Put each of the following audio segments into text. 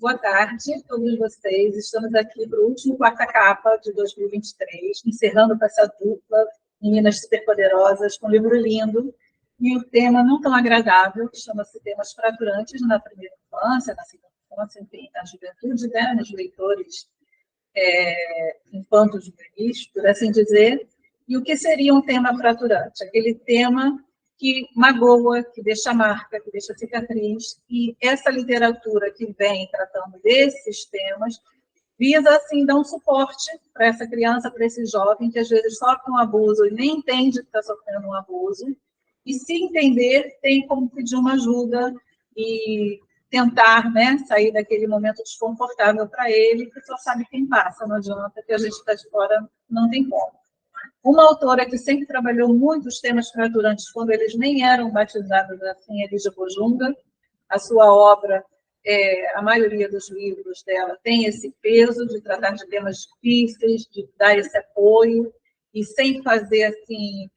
Boa tarde a todos vocês. Estamos aqui para o último Quarta Capa de 2023, encerrando com essa dupla, meninas superpoderosas, com um livro lindo e um tema não tão agradável, que chama-se Temas Fraturantes na Primeira Infância, na Segunda Infância, enfim, na juventude, né, nos leitores infantos juvenis, por assim dizer. E o que seria um tema fraturante? Aquele tema que magoa, que deixa marca, que deixa cicatriz, e essa literatura que vem tratando desses temas visa, assim, dar um suporte para essa criança, para esse jovem, que às vezes sofre um abuso e nem entende que está sofrendo um abuso, e se entender, tem como pedir uma ajuda e tentar, né, sair daquele momento desconfortável para ele, que só sabe quem passa, não adianta, que a gente está de fora, não tem como. Uma autora que sempre trabalhou muito os temas fraturantes, quando eles nem eram batizados assim, é Lígia Bojunga. A sua obra, a maioria dos livros dela tem esse peso de tratar de temas difíceis, de dar esse apoio, e sem fazer assim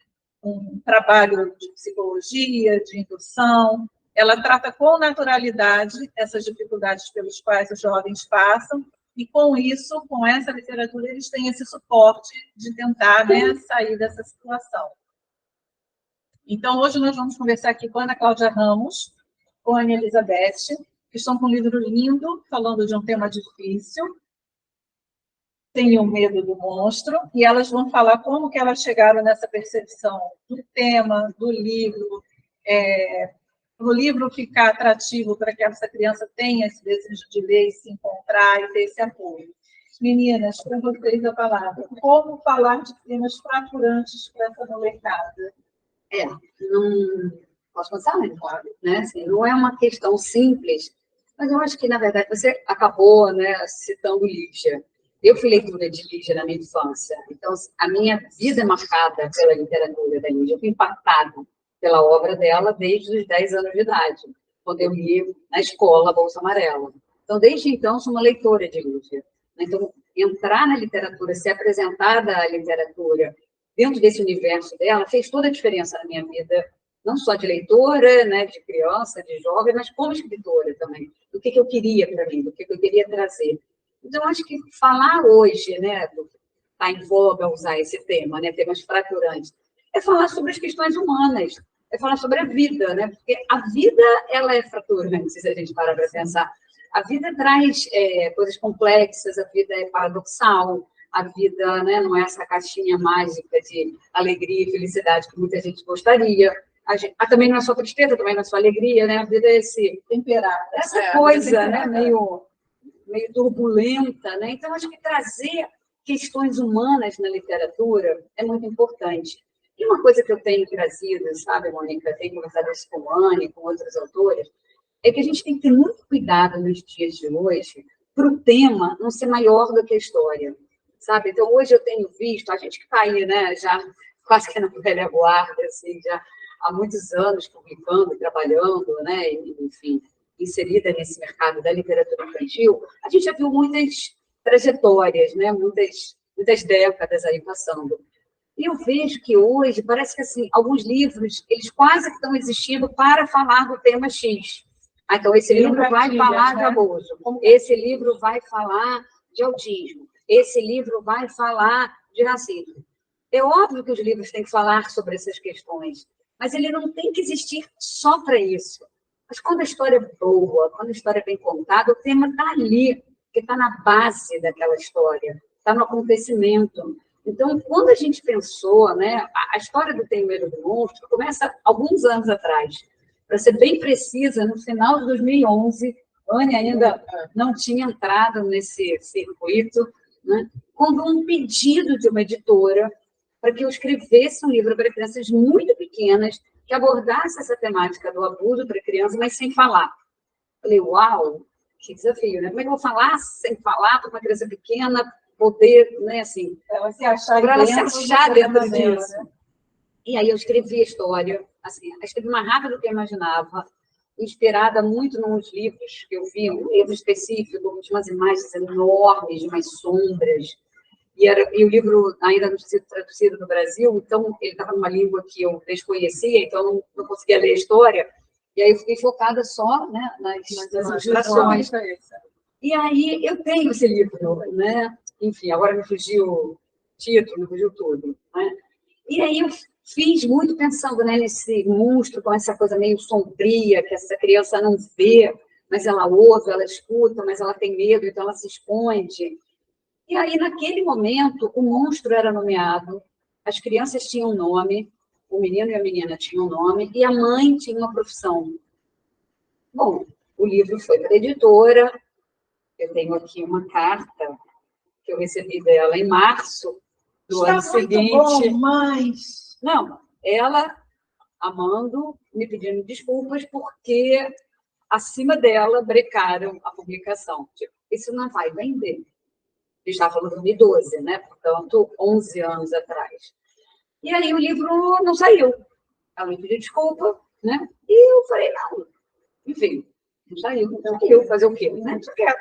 um trabalho de psicologia, de indução. Ela trata com naturalidade essas dificuldades pelas quais os jovens passam, e com isso, com essa literatura, eles têm esse suporte de tentar, né, sair dessa situação. Então, hoje nós vamos conversar aqui com a Ana Cláudia Ramos, com a Ana Elizabeth, que estão com um livro lindo, falando de um tema difícil, Tenho Medo do Monstro, e elas vão falar como que elas chegaram nessa percepção do tema, do livro, o livro ficar atrativo para que essa criança tenha esse desejo de ler e se encontrar e ter esse apoio. Meninas, com vocês a palavra. Como falar de temas fraturantes para essa molecada? Não posso passar, né? Assim, não é uma questão simples, mas eu acho que, na verdade, você acabou, né, citando Lígia. Eu fui leitura de Lígia na minha infância, então a minha vida é marcada pela literatura da Lígia. Eu fui impactada pela obra dela desde os 10 anos de idade, quando eu li na escola Bolsa Amarela. Então, desde então, sou uma leitora de Lígia. Então, entrar na literatura, ser apresentada à literatura dentro desse universo dela, fez toda a diferença na minha vida, não só de leitora, né, de criança, de jovem, mas como escritora também, do que eu queria para mim, do que eu queria trazer. Então, acho que falar hoje, né, está em voga usar esse tema, né, temas fraturantes, é falar sobre as questões humanas, é falar sobre a vida, né? Porque a vida, ela é fraturante, se a gente parar para pensar. A vida traz coisas complexas, a vida é paradoxal, a vida, né, não é essa caixinha mágica de alegria e felicidade que muita gente gostaria. Também não é só tristeza, também não é só alegria, né? A vida é esse temperado, essa coisa, né, meio turbulenta, né? Então, acho que trazer questões humanas na literatura é muito importante. E uma coisa que eu tenho trazido, sabe, Mônica, tenho conversado isso com a Anne, com outros autores, é que a gente tem que ter muito cuidado nos dias de hoje para o tema não ser maior do que a história, sabe? Então, hoje eu tenho visto, a gente que está aí, né, já quase que na velha guarda, assim, já há muitos anos publicando, trabalhando, né, enfim, inserida nesse mercado da literatura infantil, a gente já viu muitas trajetórias, né, muitas décadas aí passando. E eu vejo que hoje, parece que assim, alguns livros, eles quase estão existindo para falar do tema X. Então, esse livro vai falar de abuso, esse livro vai falar de autismo, esse livro vai falar de racismo. É óbvio que os livros têm que falar sobre essas questões, mas ele não tem que existir só para isso. Mas quando a história é boa, quando a história é bem contada, o tema está ali, que está na base daquela história, está no acontecimento. Então, quando a gente pensou, né, a história do Tenho Medo do Monstro começa alguns anos atrás. Para ser bem precisa, no final de 2011, a Anne ainda não tinha entrado nesse circuito, né, quando um pedido de uma editora para que eu escrevesse um livro para crianças muito pequenas que abordasse essa temática do abuso para crianças, mas sem falar. Falei, uau, que desafio, né? Como é que eu vou falar sem falar para uma criança pequena poder, né, assim, para ela se achar dentro disso. Né? E aí eu escrevi a história, assim, escrevi mais rápido do que eu imaginava, inspirada muito nos livros que eu vi, um livro específico, tinha umas imagens enormes, de umas sombras, e o livro ainda não tinha sido traduzido no Brasil, então ele estava numa língua que eu desconhecia, então não conseguia ler a história, e aí eu fiquei focada só, né, nas ilustrações. E aí eu tenho esse livro, né? Enfim, agora me fugiu o título, me fugiu tudo, né? E aí eu fiz muito pensando, né, nesse monstro com essa coisa meio sombria, que essa criança não vê, mas ela ouve, ela escuta, mas ela tem medo, então ela se esconde. E aí, naquele momento, o monstro era nomeado, as crianças tinham nome, o menino e a menina tinham nome, e a mãe tinha uma profissão. Bom, o livro foi para a editora, eu tenho aqui uma carta que eu recebi dela em março do ano seguinte. Bom, mas... Não, ela, amando, me pedindo desculpas porque acima dela brecaram a publicação. Tipo, isso não vai vender. A gente estava falando de 2012, né? Portanto, 11 anos atrás. E aí o livro não saiu. Ela me pediu desculpa, né? E eu falei, não, enfim, não saiu. Não saiu, fazer o quê? Né? Só quero.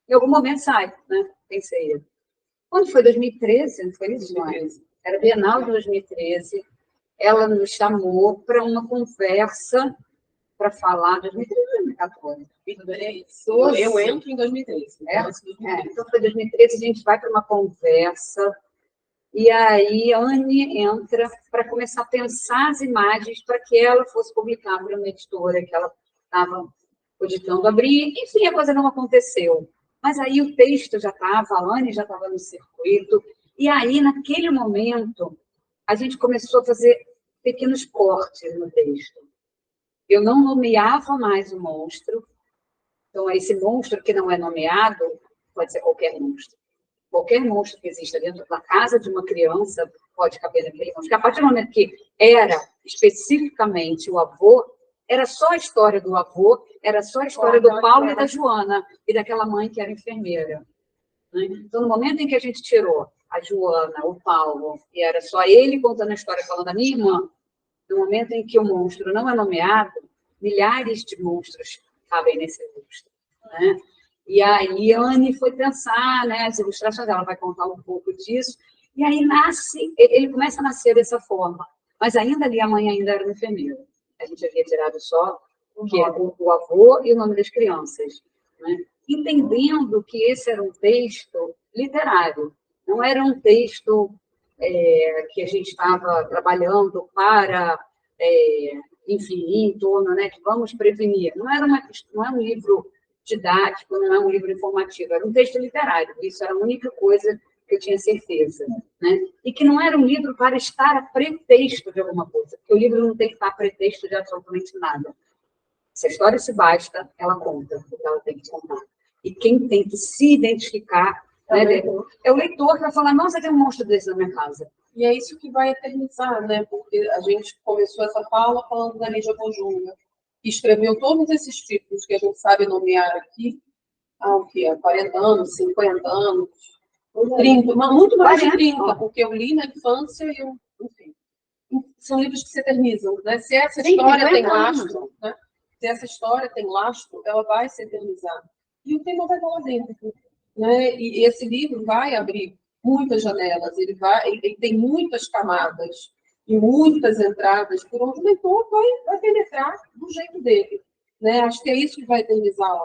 Em algum momento sai, né? Pensei. Quando foi 2013, não foi isso? 2013. Era Bienal de 2013. Ela nos chamou para uma conversa para falar de 2013, 2014. Eu entro em 2013. Então, foi 2013, a gente vai para uma conversa, e aí a Anne entra para começar a pensar as imagens para que ela fosse publicar para uma editora que ela estava cogitando abrir. Enfim, a coisa não aconteceu. Mas aí o texto já estava, a Anne já estava no circuito, e aí, naquele momento, a gente começou a fazer pequenos cortes no texto. Eu não nomeava mais o monstro. Então, esse monstro que não é nomeado pode ser qualquer monstro. Qualquer monstro que exista dentro da casa de uma criança pode caber naquele monstro. Porque a partir do momento que era especificamente o avô, era só a história do avô, era só a história do Paulo e da Joana, e daquela mãe que era enfermeira. Então, no momento em que a gente tirou a Joana, o Paulo, e era só ele contando a história, falando da minha irmã, no momento em que o monstro não é nomeado, milhares de monstros cabem nesse monstro, né? E aí a Anne foi pensar, né, as ilustrações, ela vai contar um pouco disso, e aí ele começa a nascer dessa forma, mas ainda ali a mãe ainda era uma enfermeira. A gente havia tirado só o avô e o nome das crianças, né? Entendendo que esse era um texto literário, não era um texto que a gente estava trabalhando para, enfim, em torno, né, que vamos prevenir. Não é um livro didático, não é um livro informativo, era um texto literário. Isso era a única coisa que eu tinha certeza, né? E que não era um livro para estar a pretexto de alguma coisa, porque o livro não tem que estar a pretexto de absolutamente nada. Se a história se basta, ela conta o que ela tem que contar. E quem tem que se identificar, né, é o leitor que vai falar, nossa, tem um monstro desse na minha casa. E é isso que vai eternizar, né? Porque a gente começou essa fala falando da Lídia Bonjunga, que escreveu todos esses títulos que a gente sabe nomear aqui, há 40 anos, 50 anos, 30, muito mais de 30, porque eu li na infância e eu, enfim. São livros que se eternizam, né? Se essa história tem lastro, né? Se essa história tem lastro, ela vai se eternizar. E o tema vai estar lá dentro, né? E esse livro vai abrir muitas janelas, ele tem muitas camadas e muitas entradas por onde o leitor vai penetrar do jeito dele, né? Acho que é isso que vai eternizar,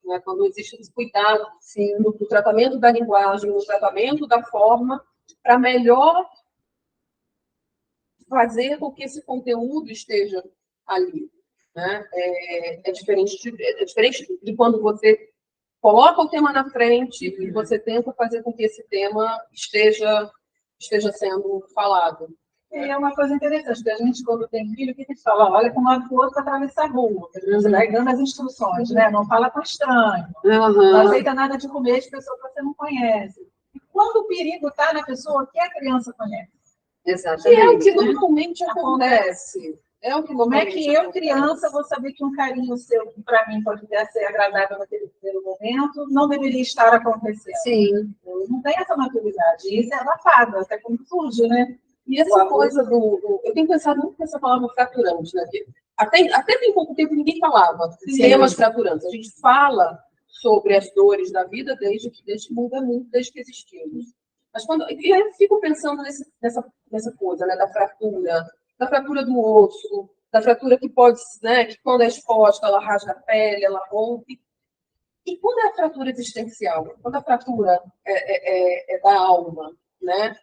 né? Quando existe esse cuidado, sim, no tratamento da linguagem, no tratamento da forma, para melhor fazer com que esse conteúdo esteja ali, né? É diferente de quando você coloca o tema na frente e você tenta fazer com que esse tema esteja sendo falado. E é uma coisa interessante, que a gente, quando tem filho, o que a gente fala? Olha como a rua para atravessar a rua. Você vai dando as instruções, né? Não fala com estranho. Não aceita nada de comer de pessoa que você não conhece. E quando o perigo está na pessoa que a criança conhece? Exatamente. E é o que normalmente acontece. Como é que eu, criança, vou saber que um carinho seu, que para mim pode ser agradável naquele primeiro momento, não deveria estar acontecendo? Sim. Não tem essa maturidade. Isso é abafado, até como surge, né? E essa coisa eu tenho pensado muito nessa palavra fraturante, né? Até tem pouco tempo ninguém falava de temas fraturantes. A gente fala sobre as dores da vida desde que existimos. Mas eu fico pensando nessa coisa, né? Da fratura do osso, da fratura que pode, né? Que quando é exposta, ela rasga a pele, ela rompe. E quando é a fratura existencial? Quando a fratura é da alma, né?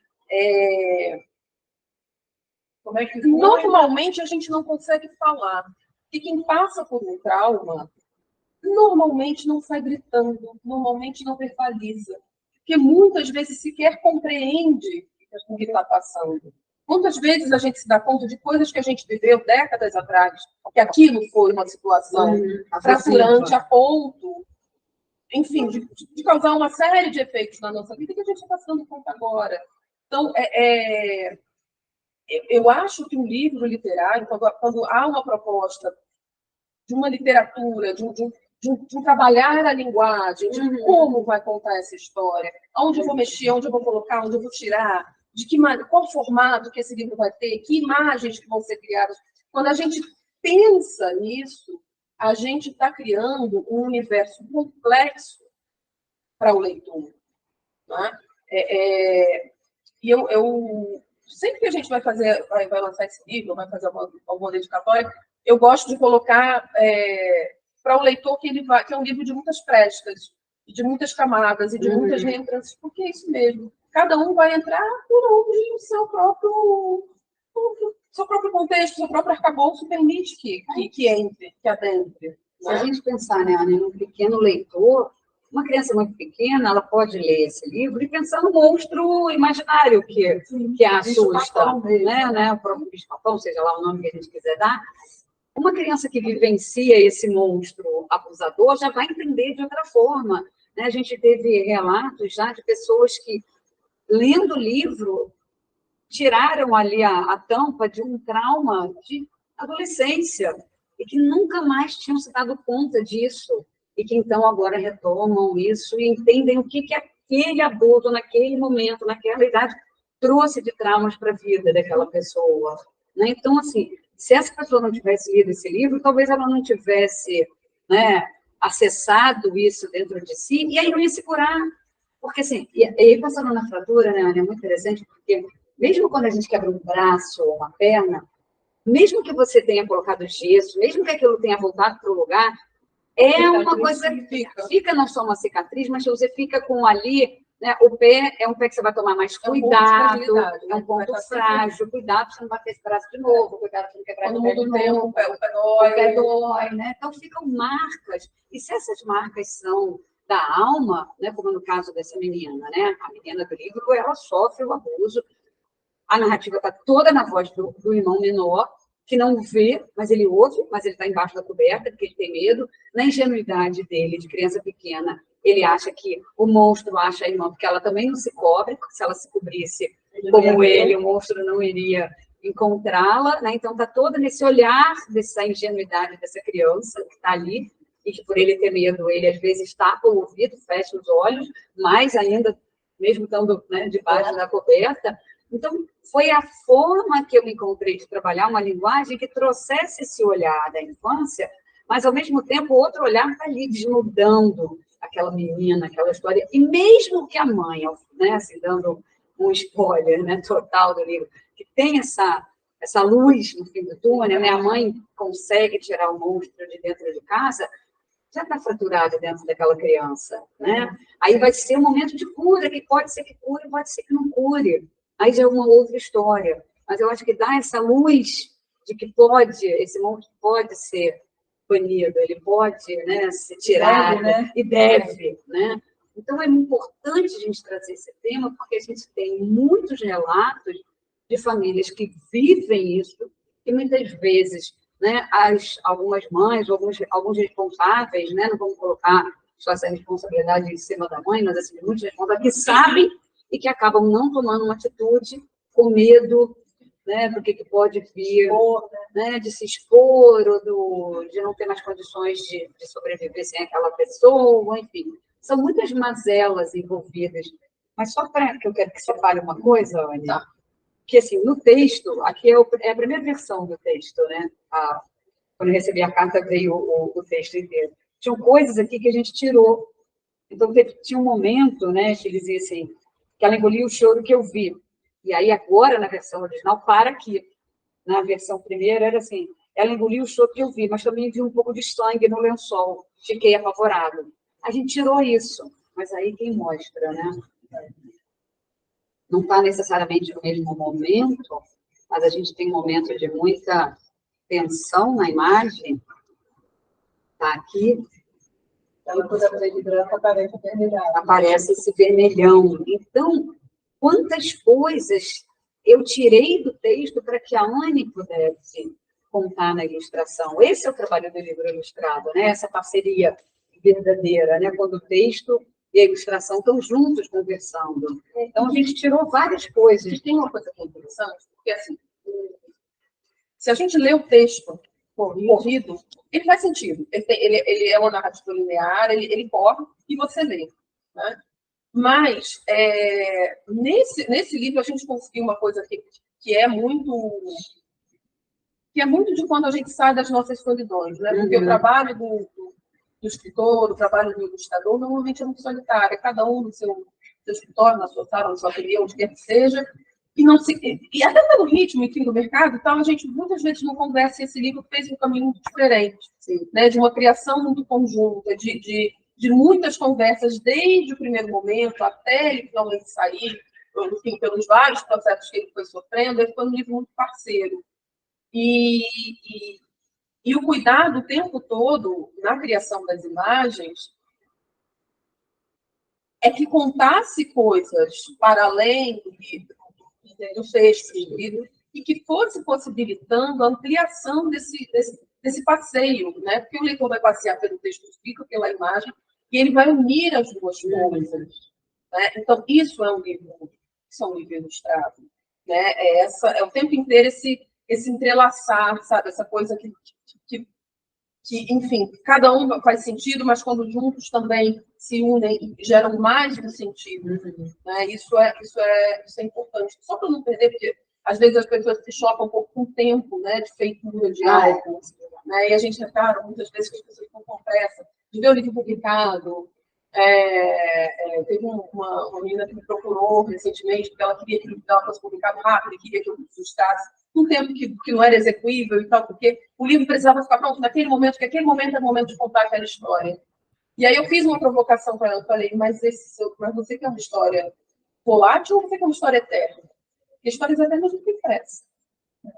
Como é que foi? Normalmente a gente não consegue falar. E quem passa por um trauma, normalmente não sai gritando, normalmente não verbaliza. Porque muitas vezes sequer compreende o que está passando. Quantas vezes a gente se dá conta de coisas que a gente viveu décadas atrás, que aquilo foi uma situação fraturante a ponto, enfim, de causar uma série de efeitos na nossa vida que a gente está se dando conta agora. Então, eu acho que um livro literário, quando há uma proposta de uma literatura, de um trabalhar a linguagem, de como vai contar essa história, onde eu vou mexer, onde eu vou colocar, onde eu vou tirar, qual formato que esse livro vai ter, que imagens que vão ser criadas. Quando a gente pensa nisso, a gente está criando um universo complexo para o leitor. Né? E sempre que a gente vai lançar esse livro, vai fazer alguma dedicatória, eu gosto de colocar para o leitor que é um livro de muitas frestas, de muitas camadas e de muitas reentrâncias, porque é isso mesmo. Cada um vai entrar por onde o seu próprio contexto, seu próprio arcabouço permite que entre, que adentre. Se a gente pensar, né, Ana, num pequeno leitor, uma criança muito pequena, ela pode ler esse livro e pensar no monstro imaginário que a assusta, né? O próprio bicho-papão, seja lá o nome que a gente quiser dar. Uma criança que vivencia esse monstro abusador já vai entender de outra forma. Né? A gente teve relatos já de pessoas que, lendo o livro, tiraram ali a tampa de um trauma de adolescência e que nunca mais tinham se dado conta disso. E que, então, agora retomam isso e entendem o que aquele abuso, naquele momento, naquela idade, trouxe de traumas para a vida daquela pessoa. Né? Então, assim, se essa pessoa não tivesse lido esse livro, talvez ela não tivesse, né, acessado isso dentro de si, e aí não ia se curar. Porque, assim, e aí passando na fratura, né, Ana, é muito interessante, porque mesmo quando a gente quebra um braço ou uma perna, mesmo que você tenha colocado gesso, mesmo que aquilo tenha voltado para o lugar, é uma coisa que fica não só uma cicatriz, mas você fica com ali, né, o pé é um pé que você vai tomar mais cuidado, é um ponto frágil, cuidado para você não bater esse braço de novo, cuidado para não quebrar o pé de novo, o pé dói, né? Então ficam marcas, e se essas marcas são da alma, né, como no caso dessa menina, né, a menina do livro, ela sofre o abuso, a narrativa está toda na voz do irmão menor, que não vê, mas ele ouve, mas ele está embaixo da coberta, porque ele tem medo. Na ingenuidade dele, de criança pequena, ele acha que o monstro acha a irmã, porque ela também não se cobre, porque se ela se cobrisse como ele, o monstro não iria encontrá-la. Né? Então, está toda nesse olhar dessa ingenuidade dessa criança que está ali, e que por ele ter medo, ele às vezes tapa o ouvido, fecha os olhos, mais ainda, mesmo estando, né, debaixo da coberta. Então, foi a forma que eu me encontrei de trabalhar uma linguagem que trouxesse esse olhar da infância, mas, ao mesmo tempo, o outro olhar está ali, desnudando aquela menina, aquela história. E mesmo que a mãe, né, assim, dando um spoiler, né, total do livro, que tem essa luz no fim do túnel, né, a mãe consegue tirar o monstro de dentro de casa, já está fraturado dentro daquela criança. Né? Aí vai ser um momento de cura, que pode ser que cure, pode ser que não cure. Aí já é uma outra história. Mas eu acho que dá essa luz de que esse monstro pode ser banido, ele pode, né, ser tirado, e deve. Né? Então, é importante a gente trazer esse tema, porque a gente tem muitos relatos de famílias que vivem isso, e muitas vezes, né, algumas mães, alguns responsáveis, né, não vamos colocar só essa responsabilidade em cima da mãe, mas assim, muitos responsáveis que sabem e que acabam não tomando uma atitude com medo, né, do que pode vir, né, de se expor, ou de não ter mais condições de sobreviver sem aquela pessoa, enfim. São muitas mazelas envolvidas. Mas só para que eu quero que você fale uma coisa, Anny, que assim, no texto, aqui é a primeira versão do texto, né? Quando eu recebi a carta, veio o texto inteiro. Tinham coisas aqui que a gente tirou. Então, tinha um momento, né, que dizia assim, que ela engolia o choro que eu vi. E aí, agora, na versão original, para aqui. Na versão primeira, era assim, ela engoliu o choro que eu vi, mas também vi um pouco de sangue no lençol. Fiquei apavorado. A gente tirou isso, mas aí quem mostra, né? Não está necessariamente no mesmo momento, mas a gente tem um momento de muita tensão na imagem. Está aqui. Ela toda verde branca aparece vermelhada. Aparece esse vermelhão. Então, quantas coisas eu tirei do texto para que a Anne pudesse contar na ilustração. Esse é o trabalho do livro ilustrado, né? Essa parceria verdadeira, né? Quando o texto e a ilustração estão juntos conversando. Então, a gente tirou várias coisas. E tem uma coisa que é interessante, porque assim, se a gente lê o texto corrido, ele faz sentido. Ele é uma narrativa linear, ele corre e você lê. Né? Mas, nesse livro, a gente conseguiu uma coisa que é muito de quando a gente sai das nossas solidões. Né? Porque o trabalho do escritor, o trabalho do ilustrador, normalmente é muito solitário. Cada um no seu escritório, na sua sala, no seu ateliê, onde quer que seja. E até pelo ritmo, enfim, do mercado, então, a gente muitas vezes não conversa, e esse livro fez um caminho muito diferente, né? De uma criação muito conjunta, de muitas conversas, desde o primeiro momento até ele finalmente sair, enfim, pelos vários processos que ele foi sofrendo. Ele foi um livro muito parceiro. E o cuidado o tempo todo na criação das imagens é que contasse coisas para além do texto escrito e que fosse possibilitando a ampliação desse passeio, né? Porque o leitor vai passear pelo texto escrito, pela imagem, e ele vai unir as duas coisas. Né? Então, isso é um livro ilustrado. Né? É o tempo inteiro esse entrelaçar, sabe? Essa coisa que, enfim, cada um faz sentido, mas quando juntos também se unem e geram mais de um sentido. Né? Isso é importante. Só para não perder, porque às vezes as pessoas se chocam um pouco com o tempo, né, de feitura de algo. Né? E a gente repara muitas vezes que as pessoas estão com pressa de ver o livro publicado. Teve uma menina que me procurou recentemente, porque ela queria que o livro dela fosse publicado rápido e queria que eu ilustrasse um tempo que não era execuível e tal, porque o livro precisava ficar pronto naquele momento, porque aquele momento é o momento de contar aquela história. E aí eu fiz uma provocação para ela, eu falei, mas você quer uma história volátil ou você quer uma história eterna? Porque histórias eternas não tem pressa.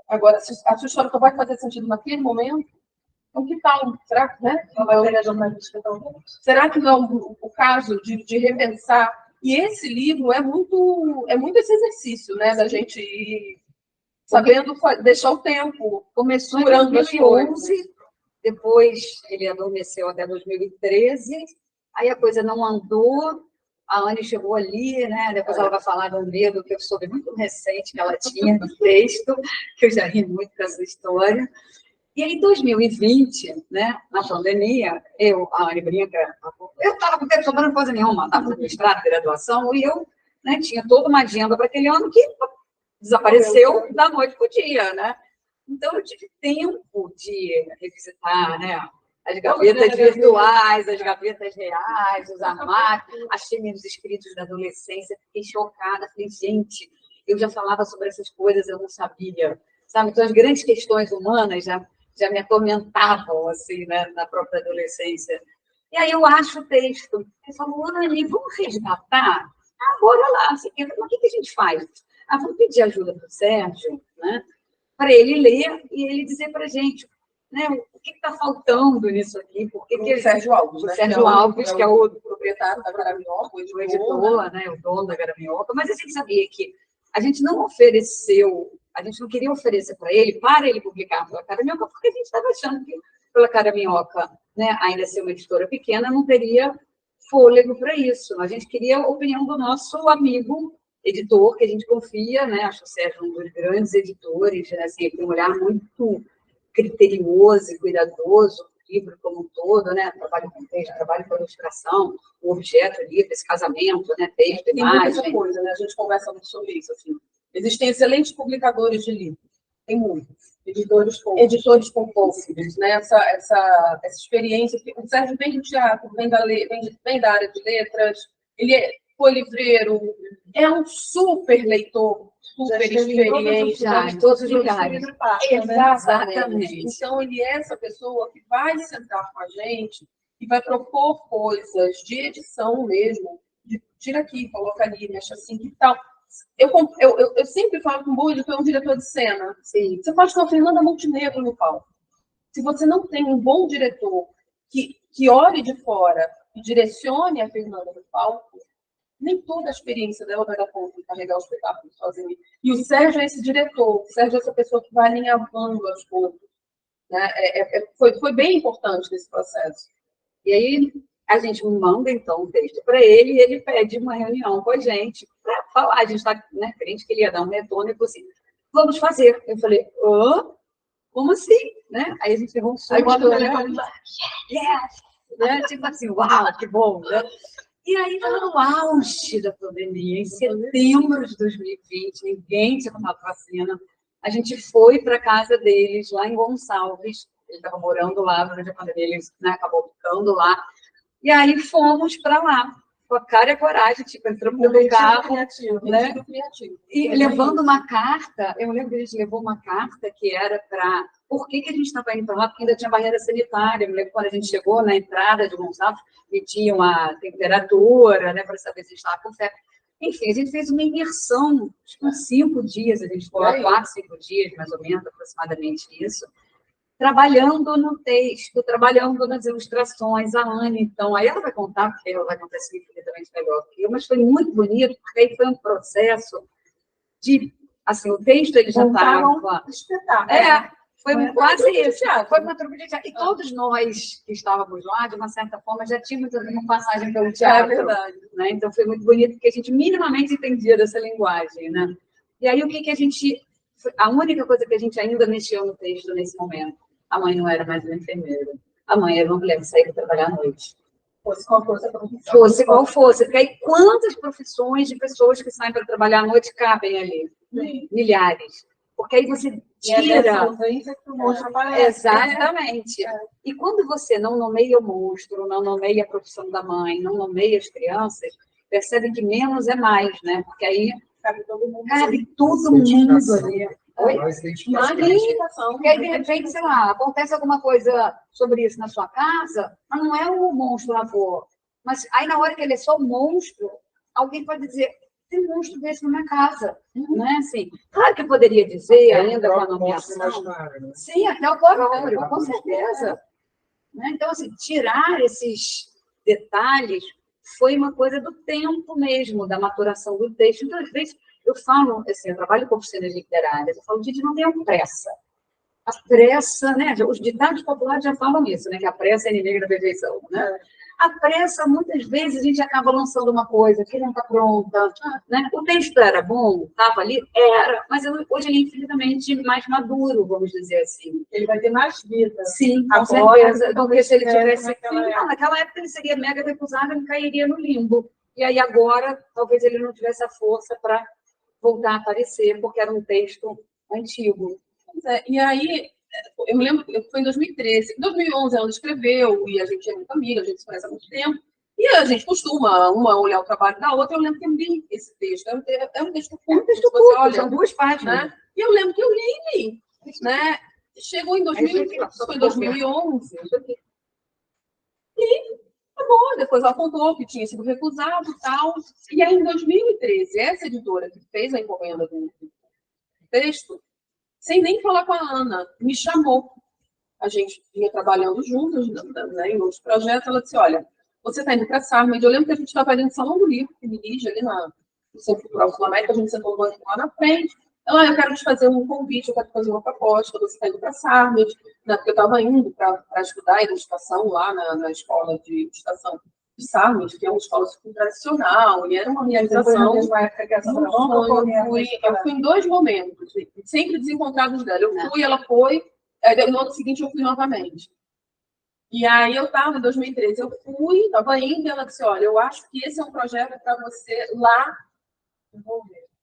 Agora, se a sua história só vai fazer sentido naquele momento, então que tal? Será que, né? Será que não é o caso de repensar? E esse livro é muito esse exercício, né, da gente ir sabendo deixar o tempo. Começou em 2011, depois ele adormeceu até 2013, aí a coisa não andou, a Anne chegou ali, né? Depois ela vai falar do medo que eu soube muito recente que ela tinha no texto, que eu já ri muito com essa história. E aí, em 2020, né, na pandemia, a Anne brinca, eu estava com tempo sobrando coisa nenhuma, estava fazendo mestrado, graduação, e eu, né, tinha toda uma agenda para aquele ano que desapareceu da noite para o dia, né? Então, eu tive tempo de revisitar, né, as gavetas virtuais, as gavetas reais, os armários, achei meus escritos da adolescência, fiquei chocada, falei, gente, eu já falava sobre essas coisas, eu não sabia, sabe? Então, as grandes questões humanas já me atormentavam, assim, né, na própria adolescência. E aí eu acho o texto, eu falo, Anne, vamos resgatar? Bora lá, assim, mas o que a gente faz? Vamos pedir ajuda para o Sérgio, né, para ele ler e ele dizer para a gente, né, o que está faltando nisso aqui, o Sérgio Alves, né? Sérgio Alves, que é o proprietário da Garaminhoca, o editor, né, o dono da Garaminhoca, mas a gente sabia que a gente não ofereceu, a gente não queria oferecer para ele publicar pela Garaminhoca, porque a gente estava achando que pela Garaminhoca, né, ainda ser uma editora pequena, não teria fôlego para isso. A gente queria a opinião do nosso amigo editor, que a gente confia, né? Acho o Sérgio um dos grandes editores, né? Assim, tem um olhar muito criterioso e cuidadoso, o livro como um todo, né? Trabalho com texto, trabalho com ilustração, o objeto ali, esse casamento, né? Texto, imagem. Tem muita coisa, né? A gente conversa muito sobre isso, assim. Existem excelentes publicadores de livros, tem muitos. Editores com poucos, né? Essa experiência. O Sérgio vem do teatro, vem da área de letras, ele foi livreiro, é um super leitor, super experiente. Todos os lugares. Exatamente. Então, ele é essa pessoa que vai sentar com a gente e vai propor coisas de edição mesmo, de tira aqui, coloca ali, mexe assim, que tal. Eu sempre falo com o bom editor, é um diretor de cena. Sim. Você pode ter uma Fernanda Montenegro no palco. Se você não tem um bom diretor que olhe de fora e direcione a Fernanda no palco, nem toda a experiência dela vai dar conta de carregar o espetáculo sozinha. E o Sérgio é esse diretor, o Sérgio é essa pessoa que vai alinhavando as coisas. Né? Foi bem importante nesse processo. E aí a gente manda, então, um texto para ele e ele pede uma reunião com a gente para falar. A gente está, né, crente que ele ia dar um retorno e falou assim, vamos fazer. Eu falei, como assim? Né? Aí a gente pegou um susto. Aí quando ele falou, yes! Né? Tipo assim, uau, que bom! Né? E aí estava no auge da pandemia, em setembro de 2020, ninguém tinha tomado vacina. A gente foi para a casa deles, lá em Gonçalves. Ele estava morando lá durante a pandemia, ele, né, acabou ficando lá. E aí fomos para lá, com a cara e a coragem, tipo, entramos no carro, né? E levando uma carta, eu lembro que a gente levou uma carta que era para... Por que a gente estava indo para lá? Porque ainda tinha barreira sanitária. Eu lembro quando a gente chegou na entrada de Gonçalves, mediam a temperatura, né, para saber se estava com febre. Enfim, a gente fez uma imersão, acho que uns 5 dias, a gente ficou lá 4, 5 dias, mais ou menos, aproximadamente isso, trabalhando no texto, trabalhando nas ilustrações, a Anne, então, aí ela vai contar, porque ela vai contar isso infinitamente melhor que eu, mas foi muito bonito, porque aí foi um processo de, assim, o texto ele já estava... Foi quase isso, foi uma trupe de teatro. E todos nós que estávamos lá, de uma certa forma, já tínhamos uma passagem pelo teatro. É verdade. Né? Então, foi muito bonito, porque a gente minimamente entendia dessa linguagem. Né? E aí, o que a gente... A única coisa que a gente ainda mexeu no texto nesse momento, a mãe não era mais uma enfermeira. A mãe era uma mulher que saía para trabalhar à noite. Fosse qual fosse a profissão. Fosse qual fosse. Porque aí, quantas profissões de pessoas que saem para trabalhar à noite cabem ali? Sim. Milhares. Porque aí você tira... Exatamente. E quando você não nomeia o monstro, não nomeia a profissão da mãe, não nomeia as crianças, percebe que menos é mais, né? Porque aí cabe todo mundo ali. Porque aí, de repente, sei lá, acontece alguma coisa sobre isso na sua casa, mas não é o monstro avô. Mas aí, na hora que ele é só monstro, alguém pode dizer... Tem um monstro desse na minha casa, não é assim? Claro que eu poderia dizer, ainda com a nomeação. Né? Sim, até o próprio, com certeza. Né? Então, assim, tirar esses detalhes foi uma coisa do tempo mesmo, da maturação do texto. Então, às vezes, eu falo, assim, eu trabalho com oficinas literárias, eu falo, gente, não tenham pressa. A pressa, né? Os ditados populares já falam isso, né? Que a pressa é inimiga da perfeição, né? A pressa, muitas vezes, a gente acaba lançando uma coisa que não está pronta. Né? O texto era bom, estava ali? Era, mas hoje ele é infinitamente mais maduro, vamos dizer assim. Ele vai ter mais vida. Sim, com certeza. Porque se ele tivesse... Naquela época ele seria mega recusável e cairia no limbo. E aí agora, talvez ele não tivesse a força para voltar a aparecer, porque era um texto antigo. E aí... Eu me lembro, foi em 2013. Em 2011 ela escreveu, e a gente é muito amiga, a gente se conhece há muito tempo, e a gente costuma uma olhar o trabalho da outra. Eu lembro que eu li esse texto, é um texto curto, são 2 páginas. Né? E eu lembro que eu li, né? Chegou em 2011, e acabou, depois ela contou que tinha sido recusado e tal, e aí em 2013, essa editora que fez a encomenda do texto, sem nem falar com a Ana, me chamou. A gente vinha trabalhando juntos, né, em outros projetos. Ela disse, olha, você está indo para a Sarmed. Eu lembro que a gente estava ali no Salão do Livro, que me dirige ali no Centro Cultural Sul-América, a gente sentou no banco lá na frente. Ela, eu quero te fazer um convite, eu quero te fazer uma proposta, você está indo para a Sarmed, né, porque eu estava indo para estudar ilustração lá na escola de ilustração de Sarmed, que é uma escola super tradicional, e era uma realização. Eu fui em 2 momentos, sempre desencontrados dela. Eu fui, ela foi, no ano seguinte eu fui novamente. E aí eu estava em 2013, eu fui, estava indo, e ela disse, olha, eu acho que esse é um projeto para você lá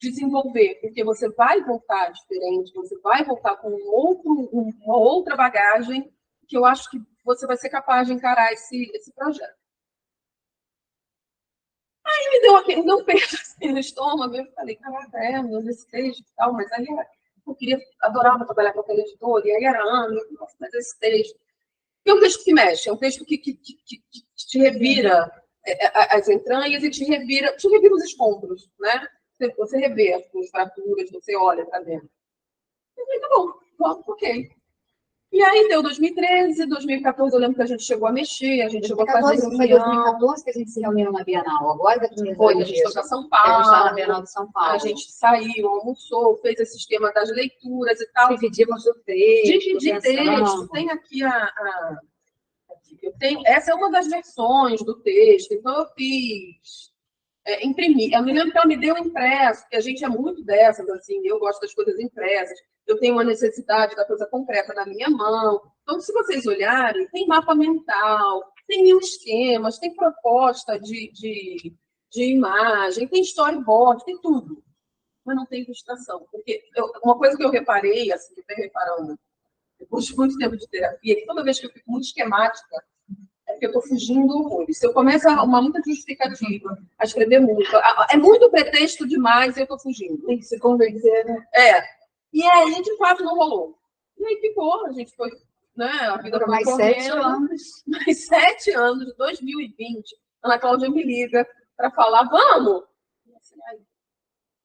desenvolver, porque você vai voltar diferente, você vai voltar com uma outra bagagem, que eu acho que você vai ser capaz de encarar esse projeto. Aí me deu um peso assim no estômago, eu falei, caraca, esse texto e tal, mas aí eu adorava trabalhar com aquele editor, e aí era nossa, mas esse texto. E é um texto que mexe, é um texto que te revira as entranhas e te revira os escombros, né? Você revê as suas fraturas, você olha para dentro. E tá bom, ok. E aí deu 2013, 2014, eu lembro que a gente chegou a mexer, a gente chegou a fazer reunião. Foi 2014 que a gente se reuniu na Bienal, agora que a gente foi, a gente foi para São Paulo. A gente está na Bienal de São Paulo. A gente saiu, almoçou, fez esse esquema das leituras e tal. Dividimos o texto. Dividir texto. Tem aqui essa é uma das versões do texto, então eu fiz, imprimi. Eu me lembro que ela me deu impresso, porque a gente é muito dessas, assim, eu gosto das coisas impressas, eu tenho uma necessidade da coisa concreta na minha mão. Então, se vocês olharem, tem mapa mental, tem mil esquemas, tem proposta de imagem, tem storyboard, tem tudo. Mas não tem ilustração. Porque uma coisa que eu reparei, assim, que eu venho reparando, depois de muito tempo de terapia, que toda vez que eu fico muito esquemática, é porque eu estou fugindo do horror. Se eu começo a arrumar muita justificativa, a escrever muito, é muito pretexto demais e eu estou fugindo. Tem que se convencer, né? E aí, de fato, não rolou. E aí ficou, a gente foi, né? A vida foi mais 7 anos. Mais 7 anos, de 2020, a Ana Cláudia me liga para falar, vamos!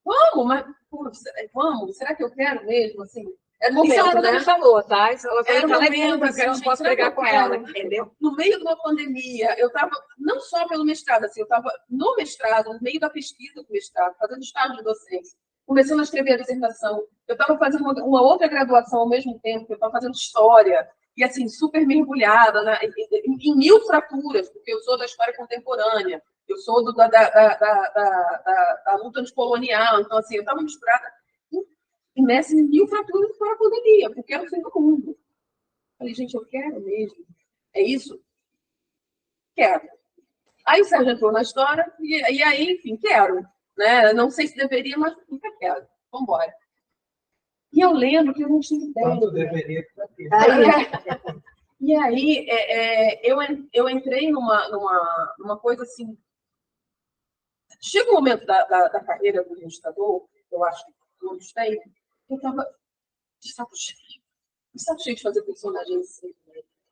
Vamos, mas, pô, vamos, será que eu quero mesmo, assim? É momento, isso ela né? não falou, tá? Isso ela era falou, momento, assim, eu não posso pregar com ela, entendeu? No meio de uma pandemia, eu estava, não só pelo mestrado, assim, eu estava no mestrado, no meio da pesquisa do mestrado, fazendo estágio de docência, começando a escrever a dissertação. Eu estava fazendo uma outra graduação ao mesmo tempo, eu estava fazendo história, e assim, super mergulhada, né, em mil fraturas, porque eu sou da história contemporânea, eu sou da luta anticolonial, então, assim, eu estava misturada imersa em mil fraturas para a pandemia, porque era o fim do mundo. Falei, gente, eu quero mesmo. É isso? Quero. Aí o Sérgio entrou na história, e aí, enfim, quero. Né? Não sei se deveria, mas nunca quero. Vamos embora. E eu lembro que eu não tinha ideia. Quanto deveria? E aí, eu entrei numa coisa assim. Chega um momento da carreira do ilustrador, eu acho que todos têm, eu estava de saco cheio de fazer personagem assim,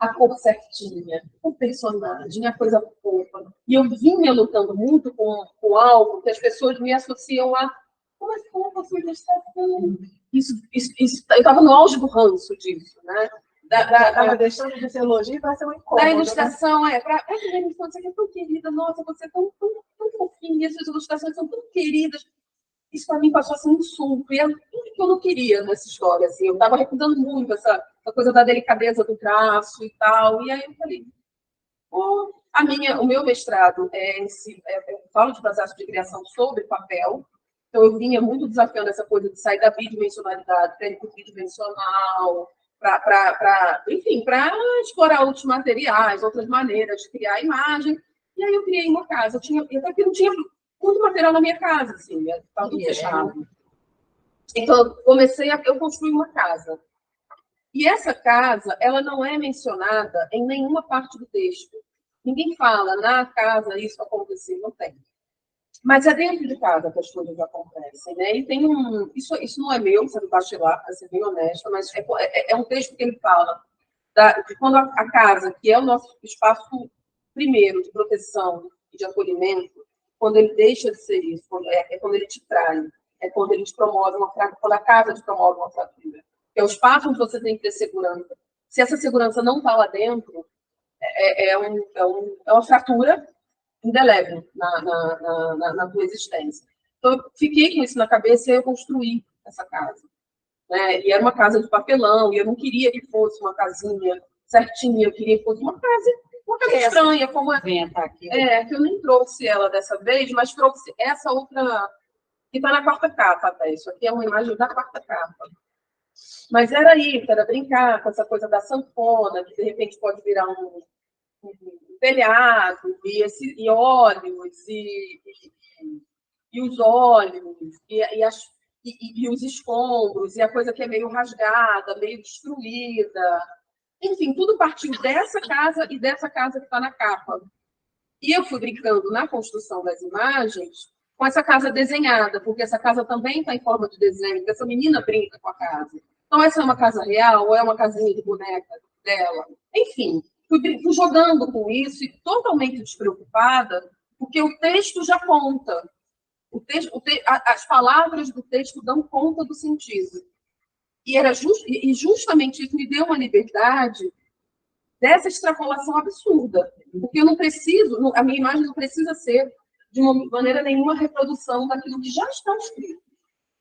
a cor certinha, o personagem, a coisa fofa. E eu vinha lutando muito com algo que as pessoas me associam a como é fofa a sua ilustração. Isso, eu estava no auge do ranço disso, né? Estava deixando de ser elogio para ser um incômodo. Da ilustração, para você que é tão querida, nossa, você é tão fofinha, suas ilustrações são tão queridas. Isso para mim passou assim um insulto, e é tudo que eu não queria nessa história, assim, eu estava recusando muito essa coisa da delicadeza do traço e tal, e aí eu falei, o meu mestrado eu falo de processo de criação sobre papel, então eu vinha muito desafiando essa coisa de sair da bidimensionalidade para ir para o tridimensional, enfim, para explorar outros materiais, outras maneiras de criar a imagem, e aí eu criei uma casa, até porque não tinha muito material na minha casa, assim, estava tudo fechado. Então, eu construí uma casa. E essa casa, ela não é mencionada em nenhuma parte do texto. Ninguém fala, na casa isso aconteceu, não tem. Mas é dentro de casa que as coisas acontecem, né? E tem isso não é meu, você não baixe lá, para ser bem honesta, mas é um texto que ele fala de quando a casa, que é o nosso espaço primeiro de proteção e de acolhimento, quando ele deixa de ser isso, quando ele te trai, é quando ele te promove uma fratura, quando a casa te promove uma fratura. É o espaço onde você tem que ter segurança. Se essa segurança não está lá dentro, é uma fratura indelével na tua existência. Então, eu fiquei com isso na cabeça e eu construí essa casa. Né? E era uma casa de papelão, e eu não queria que fosse uma casinha certinha, eu queria que fosse uma casa estranha, como que eu nem trouxe ela dessa vez, mas trouxe essa outra, que está na quarta capa, até. Isso aqui é uma imagem da quarta capa. Mas era isso, era brincar com essa coisa da sanfona, que de repente pode virar um telhado, e óleos, e os óleos, e os escombros, e a coisa que é meio rasgada, meio destruída. Enfim, tudo partiu dessa casa e dessa casa que está na capa. E eu fui brincando na construção das imagens com essa casa desenhada, porque essa casa também está em forma de desenho, porque essa menina brinca com a casa. Então, essa é uma casa real ou é uma casinha de boneca dela? Enfim, fui jogando com isso e totalmente despreocupada, porque o texto já conta. As palavras do texto dão conta do sentido. E justamente isso me deu uma liberdade dessa extrapolação absurda. Porque eu não preciso, a minha imagem não precisa ser, de uma maneira nenhuma, reprodução daquilo que já está escrito.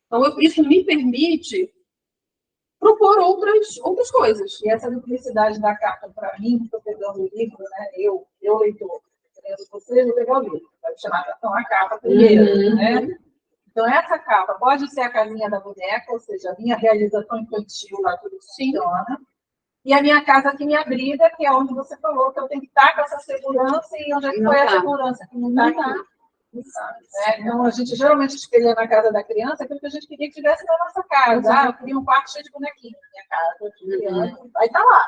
Então, isso me permite propor outras coisas. E essa duplicidade da capa, para mim, que estou pegando o livro, né? Eu leitor, vocês vão pegar o livro, vai chamar atenção a capa primeiro, né? Então, essa capa pode ser a casinha da boneca, ou seja, a minha realização infantil, lá tudo funciona. E a minha casa que me abriga, que é onde você falou que eu tenho que estar com essa segurança, e onde é que foi a segurança que não está aqui? Então, a gente geralmente espelha na casa da criança aquilo que a gente queria que tivesse na nossa casa. Eu queria um quarto cheio de bonequinhos na minha casa, de criança. Aí tá lá.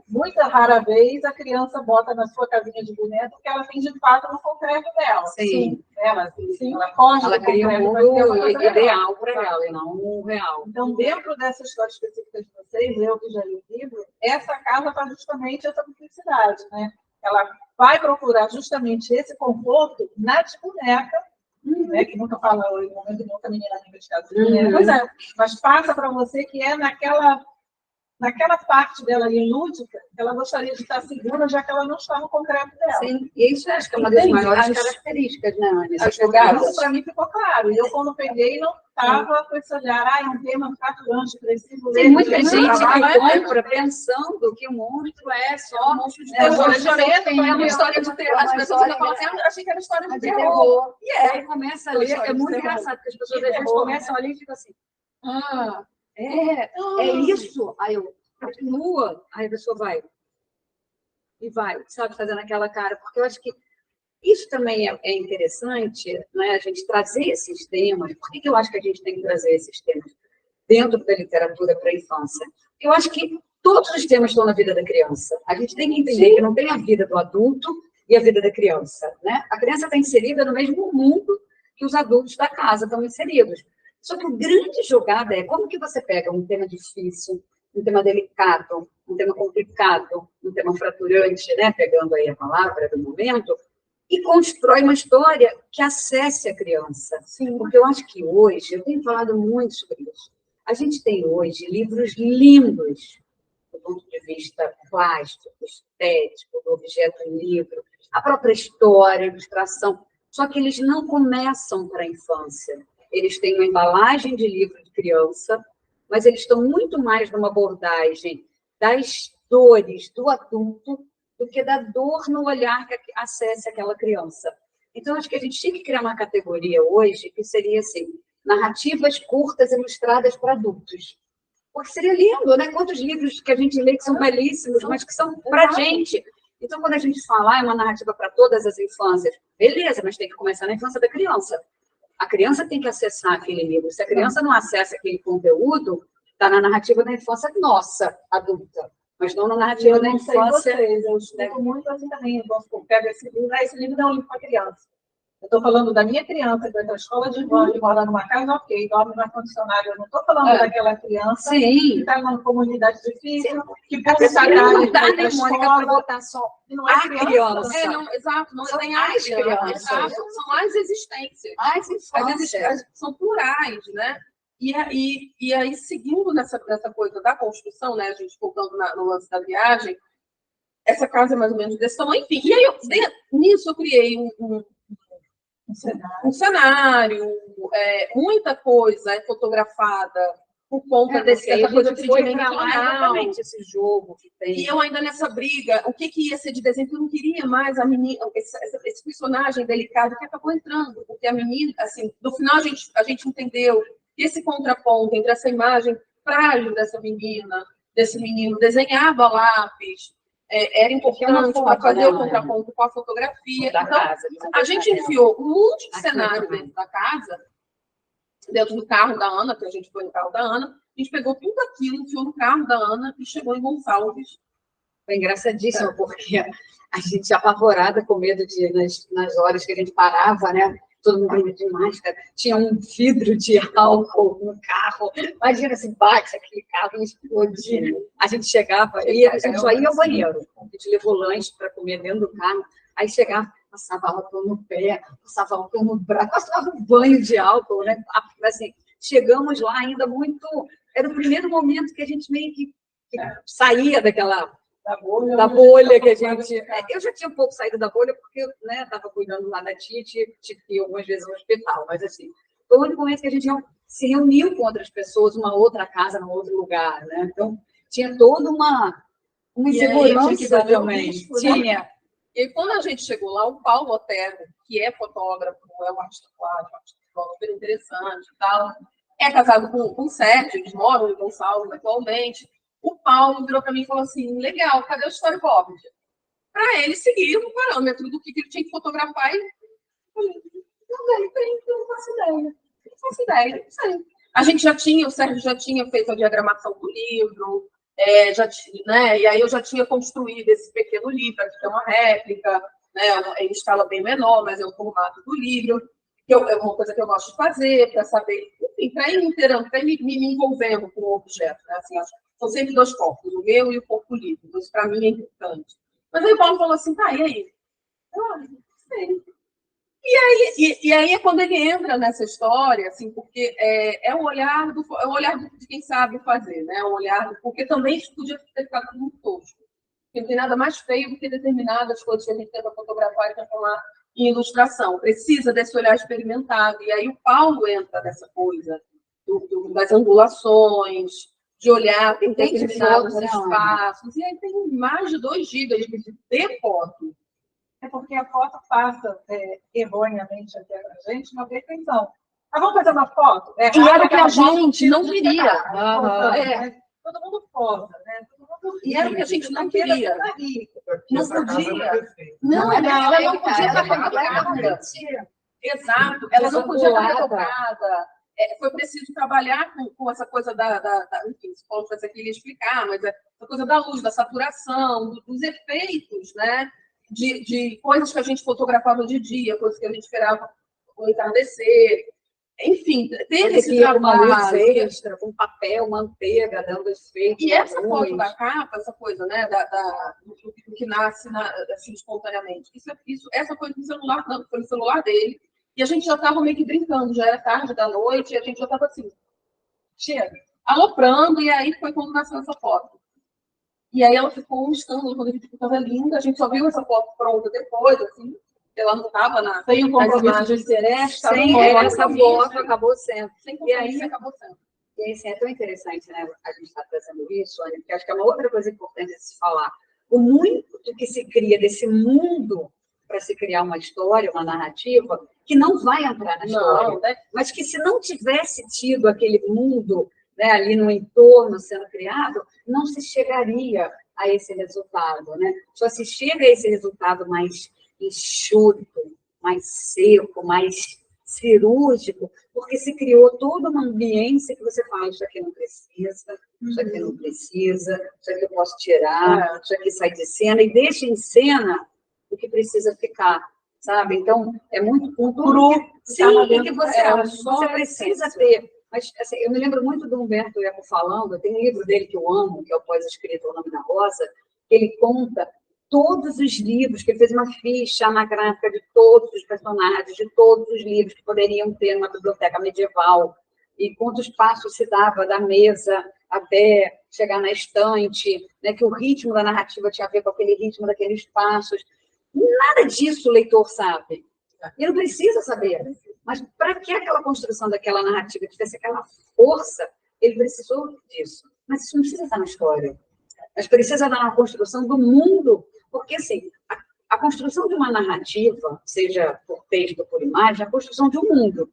Muita rara vez a criança bota na sua casinha de boneca porque ela tem de fato no concreto dela. Sim. Ela foge ela do cria concreto, um mundo ideal para ela, e não o real. Então, dentro dessa história específica de vocês, eu que já li o livro, essa casa faz justamente essa publicidade, né? Ela vai procurar justamente esse conforto na de boneca, né, que nunca fala em momento nenhum que a menina lembra de casa de boneca. Pois é, mas passa para você que é naquela parte dela ali lúdica, que ela gostaria de estar segura, já que ela não está no concreto dela. Sim, e isso acho que é uma das maiores características, né, Ana? Isso para mim ficou claro. E eu, quando peguei, não estava com esse olhar, é um tema faturante, preciso ler. Tem muita gente que compra pensando que o monstro é só um monstro de terror. É uma história de terror. As pessoas ainda falam assim, eu achei que era história de terror. E aí começa a ler, é muito engraçado, porque as pessoas às vezes começam a ler e ficam assim, é isso. Aí eu, continua, aí a pessoa vai, sabe, fazendo aquela cara, porque eu acho que isso também é interessante, né, a gente trazer esses temas. Por que eu acho que a gente tem que trazer esses temas dentro da literatura para a infância? Eu acho que todos os temas estão na vida da criança. A gente tem que entender que não tem a vida do adulto e a vida da criança, né? A criança está inserida no mesmo mundo que os adultos da casa estão inseridos. Só que a grande jogada é como que você pega um tema difícil, um tema delicado, um tema complicado, um tema fraturante, né? Pegando aí a palavra do momento, e constrói uma história que acesse a criança. Sim. Porque eu acho que hoje, eu tenho falado muito sobre isso, a gente tem hoje livros lindos, do ponto de vista plástico, estético, do objeto livro, a própria história, a ilustração, só que eles não começam para a infância. Eles têm uma embalagem de livro de criança, mas eles estão muito mais numa abordagem das dores do adulto do que da dor no olhar que acesse aquela criança. Então, acho que a gente tinha que criar uma categoria hoje que seria assim, narrativas curtas ilustradas para adultos. Porque seria lindo, né? Quantos livros que a gente lê que são belíssimos, mas que são para a gente. Então, quando a gente fala, é uma narrativa para todas as infâncias, beleza, mas tem que começar na infância da criança. A criança tem que acessar aquele livro. Se a criança não acessa aquele conteúdo, está na narrativa da infância nossa, adulta. Mas não na narrativa da infância. Eu escuto muito assim também. Eu pego esse livro não é um livro para criança. Eu estou falando da minha criança, que vai para a escola de vó, que mora numa casa, ok, dorme no ar-condicionado. Eu não estou falando daquela criança que está numa comunidade difícil, que pode estar não dá nem Mônica para botar só não é criança. Exato, não tem as crianças. São as existências. As infâncias. São plurais, né? E aí, seguindo nessa coisa da construção, né, a gente voltando no lance da viagem, essa casa é mais ou menos desse tamanho, enfim. E aí, nisso, eu criei um cenário, muita coisa fotografada por conta dessa coisa tridimensional. Esse jogo que tem. E eu ainda nessa briga, o que ia ser de desenho, eu não queria mais a menina, esse personagem delicado que acabou entrando, porque a menina, assim, no final a gente entendeu que esse contraponto entre essa imagem frágil dessa menina, desse menino, desenhava lápis, era importante para fazer o contraponto com a fotografia. Então, a gente enfiou um monte de cenário dentro da casa, dentro do carro da Ana, que a gente foi no carro da Ana, a gente pegou tudo aquilo, enfiou no carro da Ana e chegou em Gonçalves. Foi engraçadíssimo, porque a gente apavorada com medo de, nas horas que a gente parava, né? Todo mundo de máscara, tinha um vidro de álcool no carro. Imagina se bate aquele carro e explodir. A gente chegava e a gente só ia ao banheiro. a gente levou lanche para comer dentro do carro, aí chegava, passava álcool no pé, passava álcool no braço, passava um banho de álcool, né? Assim, chegamos lá ainda muito... Era o primeiro momento que a gente meio que saía daquela... Da bolha que a gente... Eu já tinha um pouco saído da bolha, porque estava cuidando lá da tia, tive que ir algumas vezes ao hospital, mas assim, foi o único momento que a gente se reuniu com outras pessoas, uma outra casa, num outro lugar, né? Então, tinha toda uma insegurança também. Risco, tinha. Né? E quando a gente chegou lá, o Paulo Otero, que é fotógrafo, é um artista super interessante e tal, é casado com o Sérgio, eles moram em Gonçalves atualmente. O Paulo virou para mim e falou assim, legal, cadê o storyboard? Para ele seguir o parâmetro do que ele tinha que fotografar. E eu falei, não faço ideia. Não faço ideia, não sei. A gente o Sérgio já tinha feito a diagramação do livro, né? E aí eu já tinha construído esse pequeno livro, que é uma réplica, né? Em escala bem menor, mas é o formato do livro, que é uma coisa que eu gosto de fazer, para saber, enfim, para ir me envolvendo com o objeto, né? Assim, são sempre dois corpos, o meu e o corpo livre. Então, isso para mim é importante. Mas aí o Paulo falou assim, tá, e aí? Não sei. E aí é quando ele entra nessa história, assim, porque é o olhar de quem sabe fazer, né? O olhar porque também isso podia ter ficado muito tosco. Porque não tem nada mais feio do que determinadas coisas que a gente tenta fotografar e transformar em ilustração. Precisa desse olhar experimentado. E aí o Paulo entra nessa coisa das angulações, de olhar em determinados espaços. E aí tem mais de 2 gigas de foto. É porque a foto passa erroneamente até a gente uma pretensão. Mas vamos fazer uma foto? E era que a gente não queria. Todo mundo posa, né? E era o que a gente não queria. Não podia. Não, ela não podia estar colocada. Exato, ela não podia estar colocada. Foi preciso trabalhar com essa coisa enfim, se Paulo fosse aqui ele ia explicar, mas essa coisa da luz, da saturação, dos efeitos, né? De coisas que a gente fotografava de dia, coisas que a gente esperava o entardecer. Enfim, teve esse trabalho. Uma luz extra, com papel, manteiga, dando efeito. E essa foto da capa, essa coisa, né, do que nasce assim, espontaneamente, essa coisa do celular, não, foi no celular dele. E a gente já estava meio que brincando, já era tarde da noite, e a gente já estava assim, chega, aloprando, e aí foi quando nasceu essa foto. E aí ela ficou um escândalo, quando a gente estava linda, a gente só viu essa foto pronta depois, assim, ela não estava sem o compromisso de ser essa foto acabou sendo. Sem compromisso, acabou sendo. E aí, assim, é tão interessante, né, a gente está trazendo isso, Sônia, porque acho que é uma outra coisa importante de se falar. O muito que se cria desse mundo para se criar uma história, uma narrativa, que não vai entrar na história, né? mas que se não tivesse tido aquele mundo, né, ali no entorno sendo criado, não se chegaria a esse resultado, né? Só se chega a esse resultado mais enxuto, mais seco, mais cirúrgico, porque se criou toda uma ambiência que você fala, isso aqui não precisa, isso aqui não precisa, isso aqui eu posso tirar, isso aqui sai de cena, e deixa em cena o que precisa ficar, sabe? Então, é muito cru. Sim, que você precisa ter. Mas assim, eu me lembro muito do Humberto Eco falando, tem um livro dele que eu amo, que é o Pós-Escrito O Nome da Rosa, que ele conta todos os livros, que ele fez uma ficha anagráfica de todos os personagens, de todos os livros que poderiam ter numa biblioteca medieval, e quantos passos se dava da mesa até chegar na estante, né, que o ritmo da narrativa tinha a ver com aquele ritmo daqueles passos. Nada disso o leitor sabe. Ele não precisa saber. Mas para que aquela construção daquela narrativa tivesse aquela força, ele precisou disso. Mas isso não precisa estar na história. Mas precisa estar na construção do mundo. Porque, assim, a construção de uma narrativa, seja por texto ou por imagem, é a construção de um mundo,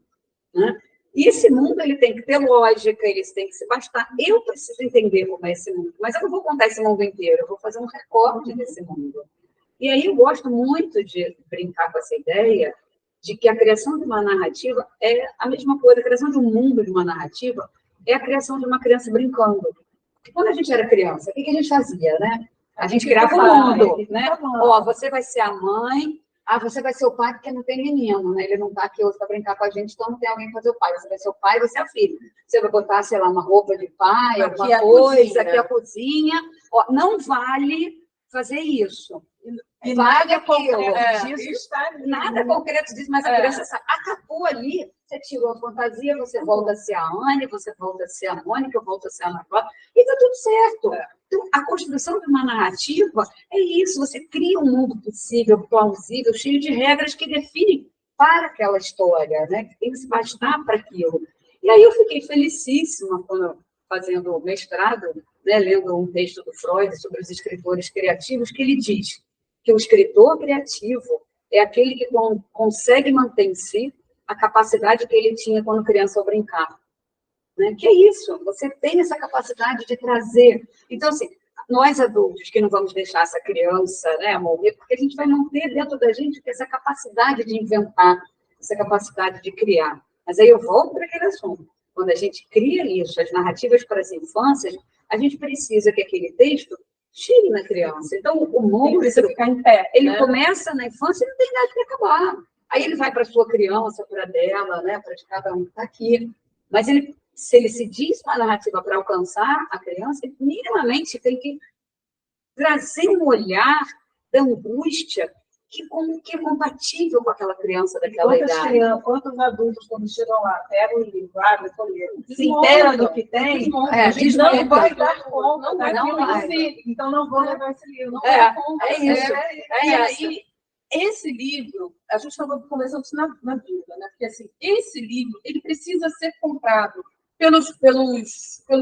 né? E esse mundo ele tem que ter lógica, ele tem que se bastar. Eu preciso entender como é esse mundo, mas eu não vou contar esse mundo inteiro, eu vou fazer um recorte desse mundo. E aí eu gosto muito de brincar com essa ideia de que a criação de uma narrativa é a mesma coisa, a criação de um mundo de uma narrativa é a criação de uma criança brincando. Porque quando a gente era criança, o que a gente fazia, né? A gente criava um mundo, né? Ó, você vai ser a mãe, você vai ser o pai, porque não tem menino, né? Ele não está aqui hoje para brincar com a gente, então não tem alguém para fazer o pai. Você vai ser o pai, você é a filha. Você vai botar, sei lá, uma roupa de pai, alguma coisa, aqui é a cozinha. Ó, não vale fazer isso. E Paga nada concreto aquilo. disso está ali. Nada concreto disso, mas a criança sabe. Acabou ali, você tirou a fantasia, você volta a ser a Anne, você volta a ser a Mônica, volta a ser a Ana Cláudia, e está tudo certo. Então, a construção de uma narrativa é isso, você cria um mundo possível, plausível, cheio de regras que definem para aquela história, né? Que tem que se bastar para aquilo. E aí eu fiquei felicíssima quando, fazendo o mestrado, né, lendo um texto do Freud sobre os escritores criativos, que ele diz que o escritor criativo é aquele que consegue manter em si a capacidade que ele tinha quando criança ao brincar. Né? Que é isso, você tem essa capacidade de trazer. Então, assim, nós adultos que não vamos deixar essa criança, né, morrer, porque a gente vai manter dentro da gente essa capacidade de inventar, essa capacidade de criar. Mas aí eu volto para aquele assunto. Quando a gente cria isso, as narrativas para as infâncias, a gente precisa que aquele texto chegue na criança. Então, o monstro precisa ficar em pé. Ele começa na infância e não tem idade para acabar. Aí ele vai para a sua criança, para a dela, né, para de cada um que está aqui. Mas ele, se ele se diz uma narrativa para alcançar a criança, ele minimamente tem que trazer um olhar da angústia que é compatível com aquela criança daquela idade. Quantos adultos, quando chegam lá, pegam o livro, abrem, se interam do que tem, a gente não vai dar conta daquilo que então não vou levar esse livro. Não é isso. E aí, esse livro, a gente estava conversando isso na vida, né? Porque assim, esse livro, ele precisa ser comprado pelos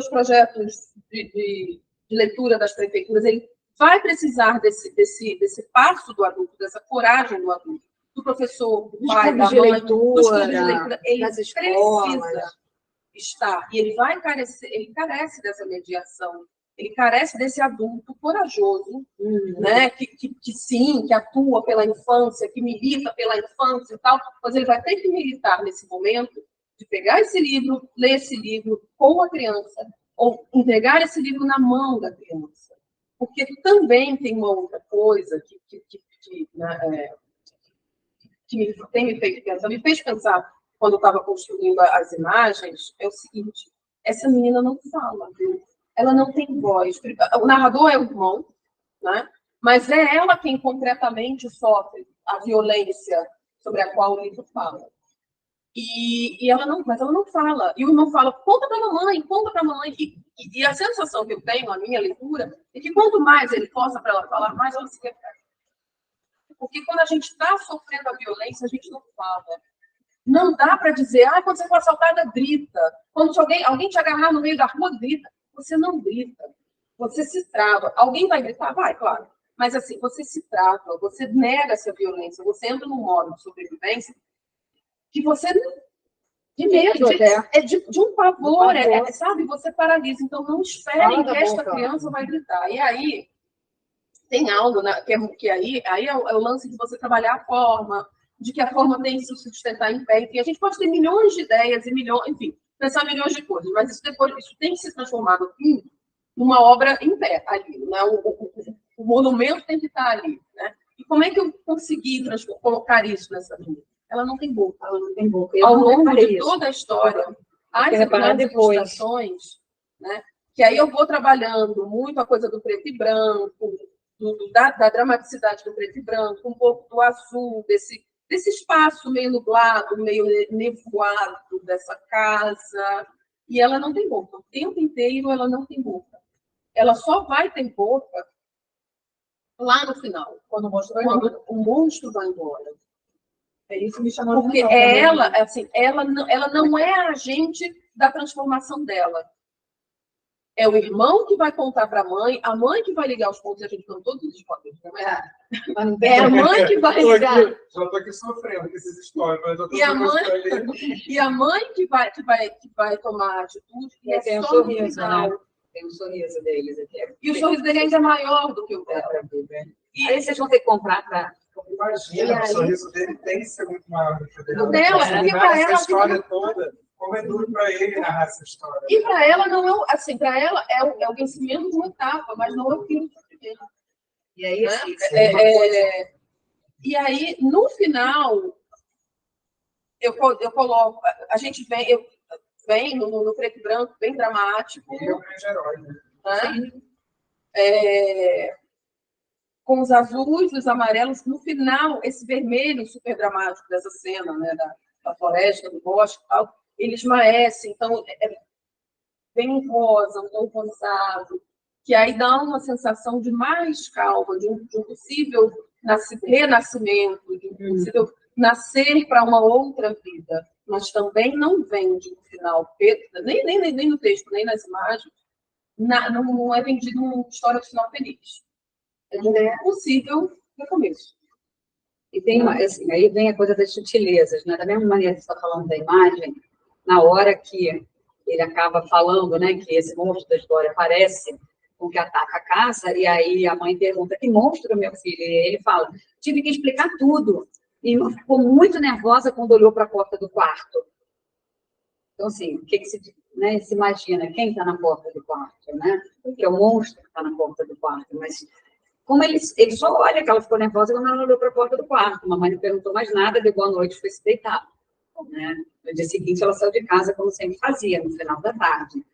projetos de leitura das prefeituras. Ele vai precisar desse passo do adulto, dessa coragem do adulto, do professor, do pai, da mãe, dos clubes de leitura. Ele precisa estar, e ele carece dessa mediação, ele carece desse adulto corajoso, né? Que atua pela infância, que milita pela infância e tal, mas ele vai ter que militar nesse momento de pegar esse livro, ler esse livro com a criança, ou entregar esse livro na mão da criança. Porque também tem uma outra coisa que me fez pensar, me fez pensar quando eu estava construindo as imagens, é o seguinte: essa menina não fala, ela não tem voz. O narrador é o irmão, né? Mas é ela quem concretamente sofre a violência sobre a qual o livro fala. Mas ela não fala. E o irmão fala, conta para a mamãe, conta para a mamãe. E a sensação que eu tenho, a minha leitura, é que quanto mais ele força para ela falar, mais ela se repete. Porque quando a gente está sofrendo a violência, a gente não fala. Não dá para dizer, quando você for assaltada, grita. Quando alguém te agarrar no meio da rua, grita. Você não grita. Você se trava. Alguém vai gritar? Vai, claro. Mas assim, você se trava, você nega essa violência, você entra num modo de sobrevivência que você... De medo, de um pavor, sabe? Você paralisa. Então, não esperem que esta criança vai gritar. E aí, tem algo, né, que aí é o lance de você trabalhar a forma, de que a forma tem que se sustentar em pé. Enfim, a gente pode ter milhões de ideias e pensar milhões de coisas, mas isso tem que se transformar numa obra em pé ali, né? O monumento tem que estar ali, né? E como é que eu consegui colocar isso nessa linha? Ela não tem boca. Ao longo de toda a história, as grandes ilustrações, né? Que aí eu vou trabalhando muito a coisa do preto e branco, da dramaticidade do preto e branco, um pouco do azul, desse espaço meio nublado, meio nevoado dessa casa. E ela não tem boca. O tempo inteiro ela não tem boca. Ela só vai ter boca lá no final, quando o monstro vai embora. É isso que me chamou porque ela não é a agente da transformação dela. É o irmão que vai contar para a mãe que vai ligar os pontos, e a gente não todos os pontos, não é? É a mãe que vai ligar. Já estou aqui sofrendo com essas histórias. E a mãe que vai tomar a atitude, e tem só um sorriso, no final. né? Tem um sorriso deles aqui. E o sorriso dele ainda é maior do que o dela. E aí vocês vão ter que comprar para... Imagina, o sorriso dele tem que ser muito maior do que o dele. O dela, porque para ela... Essa história toda, como é duro para ele narrar essa história. E para ela, não é, assim, para ela é o vencimento de uma etapa, mas não é o fim do sofrimento. E aí, e aí, no final, eu coloco... A gente vem no preto e branco, bem dramático. Ele é o grande herói, né? com os azuis, os amarelos, no final, esse vermelho super dramático dessa cena, né, da floresta, do bosque e tal, ele esmaece, então vem um rosa, um tom rosado, que aí dá uma sensação de mais calma, de um possível renascimento, de um possível nascer para uma outra vida, mas também não vem de um final, nem no texto, nem nas imagens, não é vendido uma história de final feliz. É de um possível recomeço. E tem assim, aí vem a coisa das sutilezas, né? Da mesma maneira que você está falando da imagem, na hora que ele acaba falando, né, que esse monstro da história aparece com que ataca a casa, e aí a mãe pergunta, que monstro, meu filho? E ele fala, tive que explicar tudo. E ficou muito nervosa quando olhou para a porta do quarto. Então, assim, o que se imagina? Quem está na porta do quarto, né? Que é o monstro que está na porta do quarto. Mas, como ele só olha que ela ficou nervosa quando ela olhou para a porta do quarto. A mamãe não perguntou mais nada, deu boa noite, foi se deitar. Né? No dia seguinte, ela saiu de casa, como sempre fazia, no final da tarde.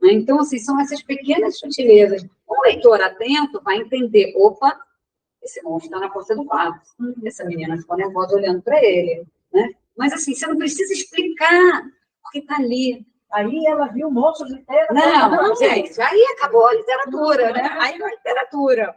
Né? Então, assim, são essas pequenas sutilezas. Um leitor atento vai entender, opa, esse monstro está na porta do quarto. Essa menina ficou nervosa olhando para ele. Né? Mas, assim, você não precisa explicar, porque está ali. Aí ela viu o monstro de terra. Não, gente, aí acabou a literatura, né? Aí não é literatura.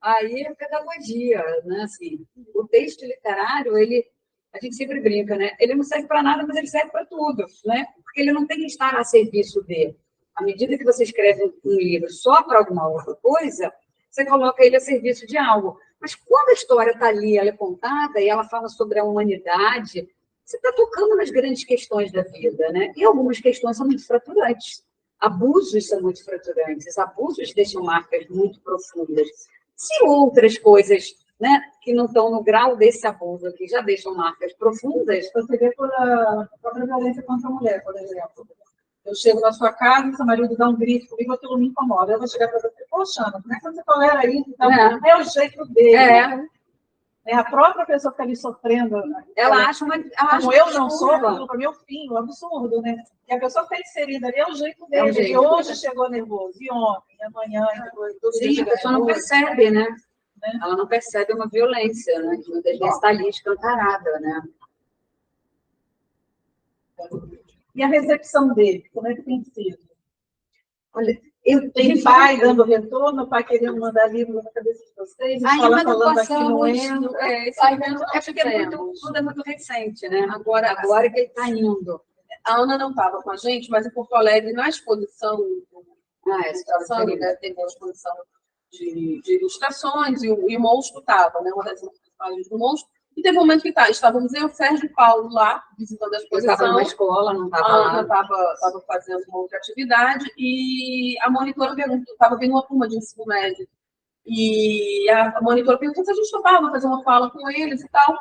Aí é pedagogia, né? Assim, o texto literário, a gente sempre brinca, né? Ele não serve para nada, mas ele serve para tudo, né? Porque ele não tem que estar a serviço de. À medida que você escreve um livro só para alguma outra coisa, você coloca ele a serviço de algo. Mas quando a história está ali, ela é contada e ela fala sobre a humanidade, você está tocando nas grandes questões da vida, né? E algumas questões são muito fraturantes. Abusos são muito fraturantes. Abusos deixam marcas muito profundas. Se outras coisas, né, que não estão no grau desse abuso aqui já deixam marcas profundas. Você vê por a própria violência contra a mulher, por exemplo. Eu chego na sua casa, seu marido dá um grito comigo, aquilo me incomoda. Eu vou chegar para você, poxa, Ana, como é que você tolera isso? Então, é o jeito dele. É a própria pessoa que está ali sofrendo. Ela acha uma. Como eu não sou, para mim é o fim, um absurdo, né? E a pessoa que está inserida ali é o jeito dele. E hoje chegou nervoso, e ontem, e amanhã, e depois. Sim, a pessoa não percebe, né? Ela não percebe uma violência, né? Que muitas vezes está ali escancarada, né? E a recepção dele, como é que tem sido? Olha, tem pai dando retorno, pai querendo mandar livro na cabeça de vocês, escola falando aqui no Eno. É porque tudo é muito recente, né? Agora que ele está indo. A Ana não estava com a gente, mas em Porto Alegre, na exposição tem uma exposição de ilustrações, e o monstro estava, né? Uma das ilustrações do monstro. E teve um momento que estávamos eu, Sérgio e Paulo lá, visitando a exposição. Eu estava numa escola, não estava lá. A Ana estava fazendo uma outra atividade, e a monitora perguntou, estava vindo uma turma de ensino médio, e a monitora perguntou se a gente topava fazer uma fala com eles e tal.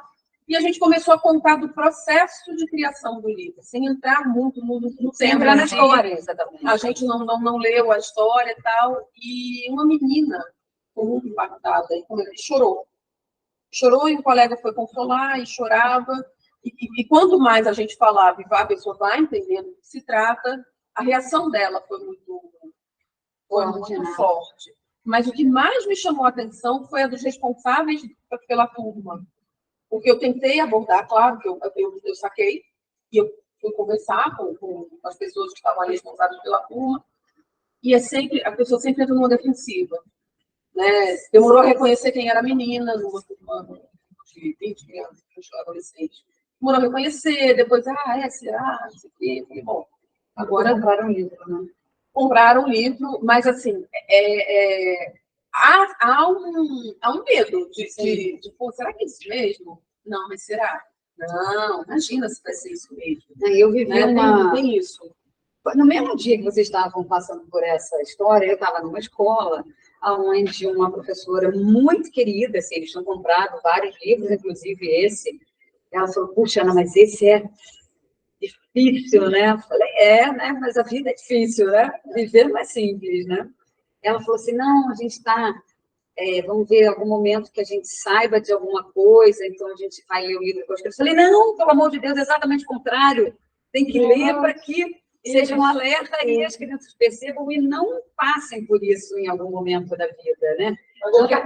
E a gente começou a contar do processo de criação do livro, sem entrar muito no tema. Sem entrar na história, exatamente. A gente não leu a história e tal, e uma menina ficou muito impactada, e chorou. Chorou, e o colega foi consolar, e chorava. E quanto mais a gente falava, e a pessoa vai entendendo do que se trata, a reação dela foi muito forte. Mas o que mais me chamou a atenção foi a dos responsáveis pela turma. Porque eu tentei abordar, claro, que eu saquei, e eu fui conversar com as pessoas que estavam ali responsáveis pela turma, e a pessoa sempre entra numa defensiva. Né? Demorou a reconhecer quem era a menina, numa turma de 20 crianças, adolescentes. Demorou a reconhecer, depois, será? Não sei o quê. Falei, bom, agora compraram um livro, né? Compraram um livro, mas assim, há um medo de pô, será que é isso mesmo? Não, mas será? Não, imagina se vai ser isso mesmo. Eu vivi tem isso. No mesmo dia que vocês estavam passando por essa história, eu estava numa escola onde uma professora muito querida, assim, eles tinham comprado vários livros, inclusive esse. Ela falou, puxa, Ana, mas esse é difícil, né? Eu falei, né? Mas a vida é difícil, né? Viver não é simples, né? Ela falou assim, não, a gente está... vamos ver algum momento que a gente saiba de alguma coisa, então a gente vai ler o livro. Eu falei, não, pelo amor de Deus, é exatamente o contrário. Tem que ler para que seja um alerta e as crianças percebam e não passem por isso em algum momento da vida, né? Porque a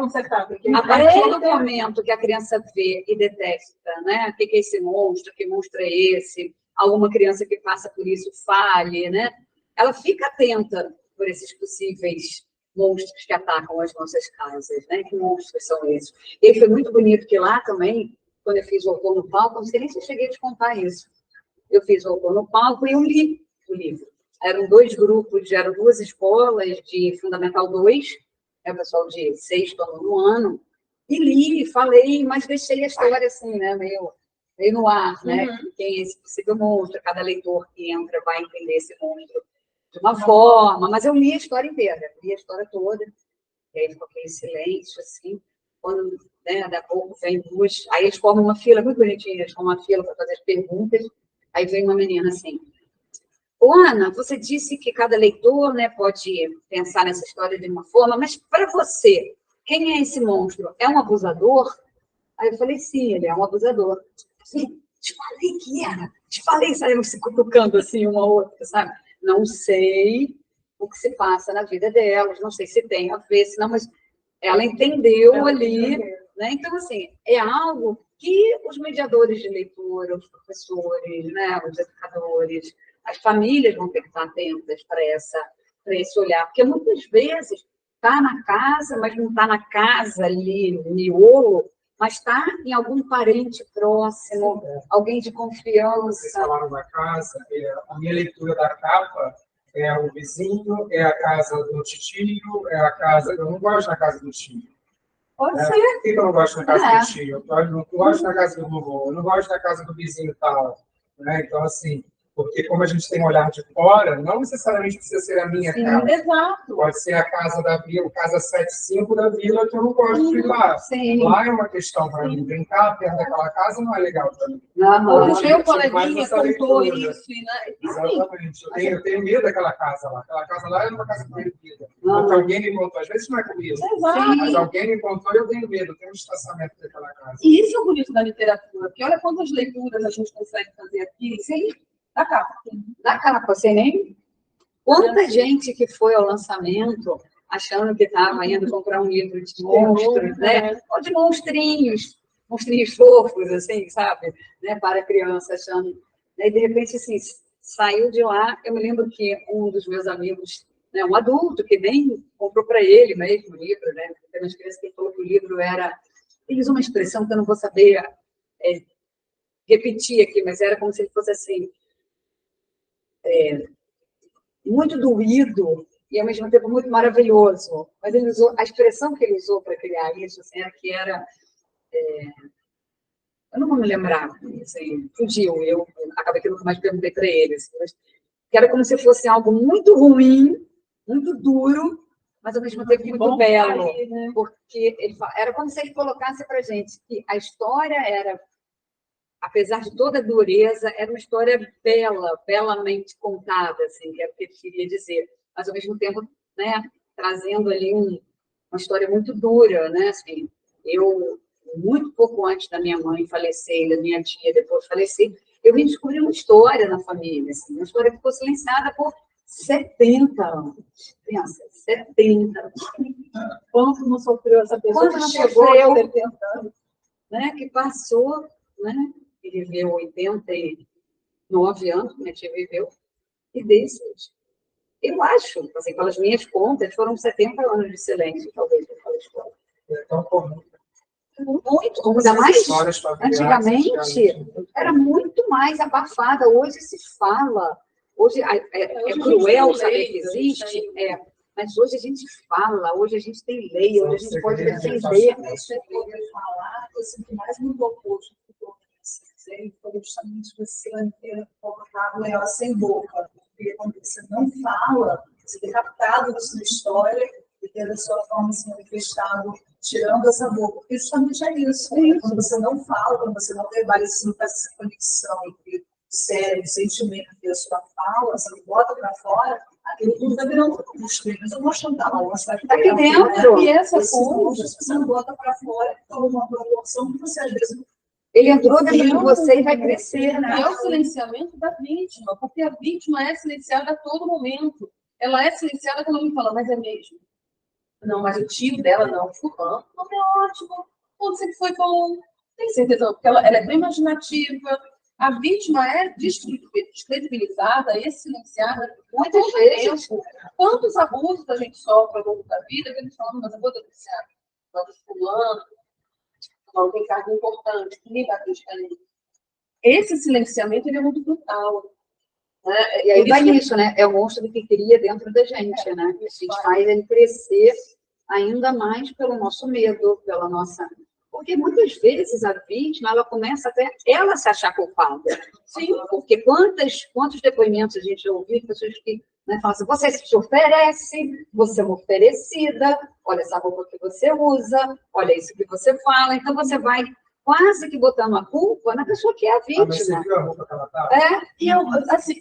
partir do momento que a criança vê e detecta, né? O que é esse monstro, que monstro é esse? Alguma criança que passa por isso fale, né? Ela fica atenta por esses possíveis monstros que atacam as nossas casas, né? Que monstros são esses? E foi muito bonito que lá também, quando eu fiz o Autor no Palco, não sei nem se eu cheguei a te contar isso. Eu fiz o Autor no Palco e eu li o livro. Eram 2 grupos, eram 2 escolas de Fundamental 2, o pessoal de 6º ano, e li, falei, mas deixei a história assim, né, meio no ar, né? Quem é esse possível monstro? Cada leitor que entra vai entender esse monstro de uma forma, mas eu li a história inteira, li a história toda, e aí ficou aquele silêncio, assim, quando, né, daqui a pouco vem 2, aí eles formam uma fila, muito bonitinha, eles formam uma fila para fazer as perguntas, aí vem uma menina assim, ô, Ana, você disse que cada leitor, né, pode pensar nessa história de uma forma, mas para você, quem é esse monstro? É um abusador? Aí eu falei, sim, ele é um abusador. Te falei que era, te falei, saímos se cutucando assim uma outra, sabe? Não sei o que se passa na vida delas, não sei se tem a ver, senão, mas ela entendeu ali, né? Então, assim, é algo que os mediadores de leitura, os professores, né, os educadores, as famílias vão ter que estar atentas para esse olhar, porque muitas vezes está na casa, mas não está na casa ali, no miolo, mas está em algum parente próximo, alguém de confiança. Vocês falaram da casa, a minha leitura da capa é o vizinho, é a casa do tio, é a casa... Eu não gosto da casa do tio. Pode ser. Por que eu não gosto da casa do tio? Eu não gosto da casa do vovô, eu não gosto da casa do vizinho tal. Né? Então, assim, porque como a gente tem um olhar de fora, não necessariamente precisa ser a minha casa. Exato. Pode ser a casa da vila, casa 75 da vila, que eu não gosto de ir lá. Sim. Lá é uma questão para mim. Brincar perto daquela casa não é legal para mim. O meu coleguinha contou isso. Exatamente. Eu tenho medo daquela casa lá. Aquela casa lá é uma casa proibida. Porque alguém me contou. Às vezes não é comigo. Mas alguém me contou e eu tenho medo. Eu tenho um distanciamento daquela casa. E isso é o bonito da literatura. Porque olha quantas leituras a gente consegue fazer aqui sem da capa. Da capa, sem nem... Quanta gente que foi ao lançamento achando que estava indo comprar um livro de monstros, né? Ou de monstrinhos fofos, assim, sabe? Né? Para criança, achando... E, de repente, assim, saiu de lá. Eu me lembro que um dos meus amigos, né, um adulto, que nem comprou para ele mesmo o livro, né? Tem umas crianças que falou que o livro era... Ele usou uma expressão que eu não vou saber repetir aqui, mas era como se ele fosse assim... muito doído e, ao mesmo tempo, muito maravilhoso. Mas ele usou, a expressão que ele usou para criar isso, assim, era que era... eu não vou me lembrar, assim, fugiu, eu acabei que nunca mais perguntei para ele, assim, mas que era como se fosse algo muito ruim, muito duro, mas, ao mesmo tempo, muito belo. Aí, né? Porque ele fala, era como se ele colocasse para a gente que a história era... apesar de toda a dureza, era uma história bela, belamente contada, assim, que é o que ele queria dizer. Mas, ao mesmo tempo, né, trazendo ali uma história muito dura, né? Assim, eu, muito pouco antes da minha mãe falecer, da minha tia depois falecer, eu vim descobrir uma história na família, assim, uma história que ficou silenciada por 70 anos. Pensa, 70 anos. Quanto não sofreu essa pessoa? Quando chegou aos 70 anos, né, que passou, né? Ele viveu 89 anos, minha tia viveu, e desses, eu acho, assim, pelas minhas contas, foram 70 anos de silêncio, talvez, naquela escola. É tão comum. Muito, ainda mais antigamente, era muito mais abafada. Hoje se fala, hoje é cruel saber que existe, mas hoje a gente fala, hoje a gente tem lei, hoje a gente pode defender. Você poder falar, o que mais me tocou, foi justamente você ter colocado ela sem boca, porque quando você não fala, você tem captado a sua história e ter a sua forma se manifestado, tirando essa boca, porque justamente é isso. Quando você não fala, quando você não verbaliza, você não faz essa conexão entre o cérebro, o sentimento e a sua fala, você não bota para fora, aquilo tudo vai virando monstro. Mas o monstro não está lá, o monstro está aqui dentro. E essa coisa, se você não bota para fora, toma uma proporção que você às vezes Ele entrou dentro de você e vai crescer, né? E é o silenciamento da vítima, porque a vítima é silenciada a todo momento. Ela é silenciada quando alguém fala, mas é mesmo. Não, mas o tio dela não. Fulano, não é ótimo. Onde sempre foi bom. Tem certeza, não, porque ela é bem imaginativa. A vítima é descredibilizada e silenciada Muitas vezes. Quantos abusos a gente sofre ao longo da vida, que a gente fala, mas eu vou denunciar. Mas fulano, não tem cargo importante, ninguém vai acreditar nele. Esse silenciamento ele é muito brutal. Né? E aí vai nisso, né? É o monstro que cria dentro da gente, né? A gente faz ele crescer ainda mais pelo nosso medo, pela nossa... Porque muitas vezes a vítima, ela começa até ela se achar culpada. Sim. Porque quantos depoimentos a gente ouviu, pessoas que falam assim, você se oferece, você é uma oferecida, olha essa roupa que você usa, olha isso que você fala. Então você vai quase que botando a culpa na pessoa que é a vítima. Mas você viu a roupa que ela tá? E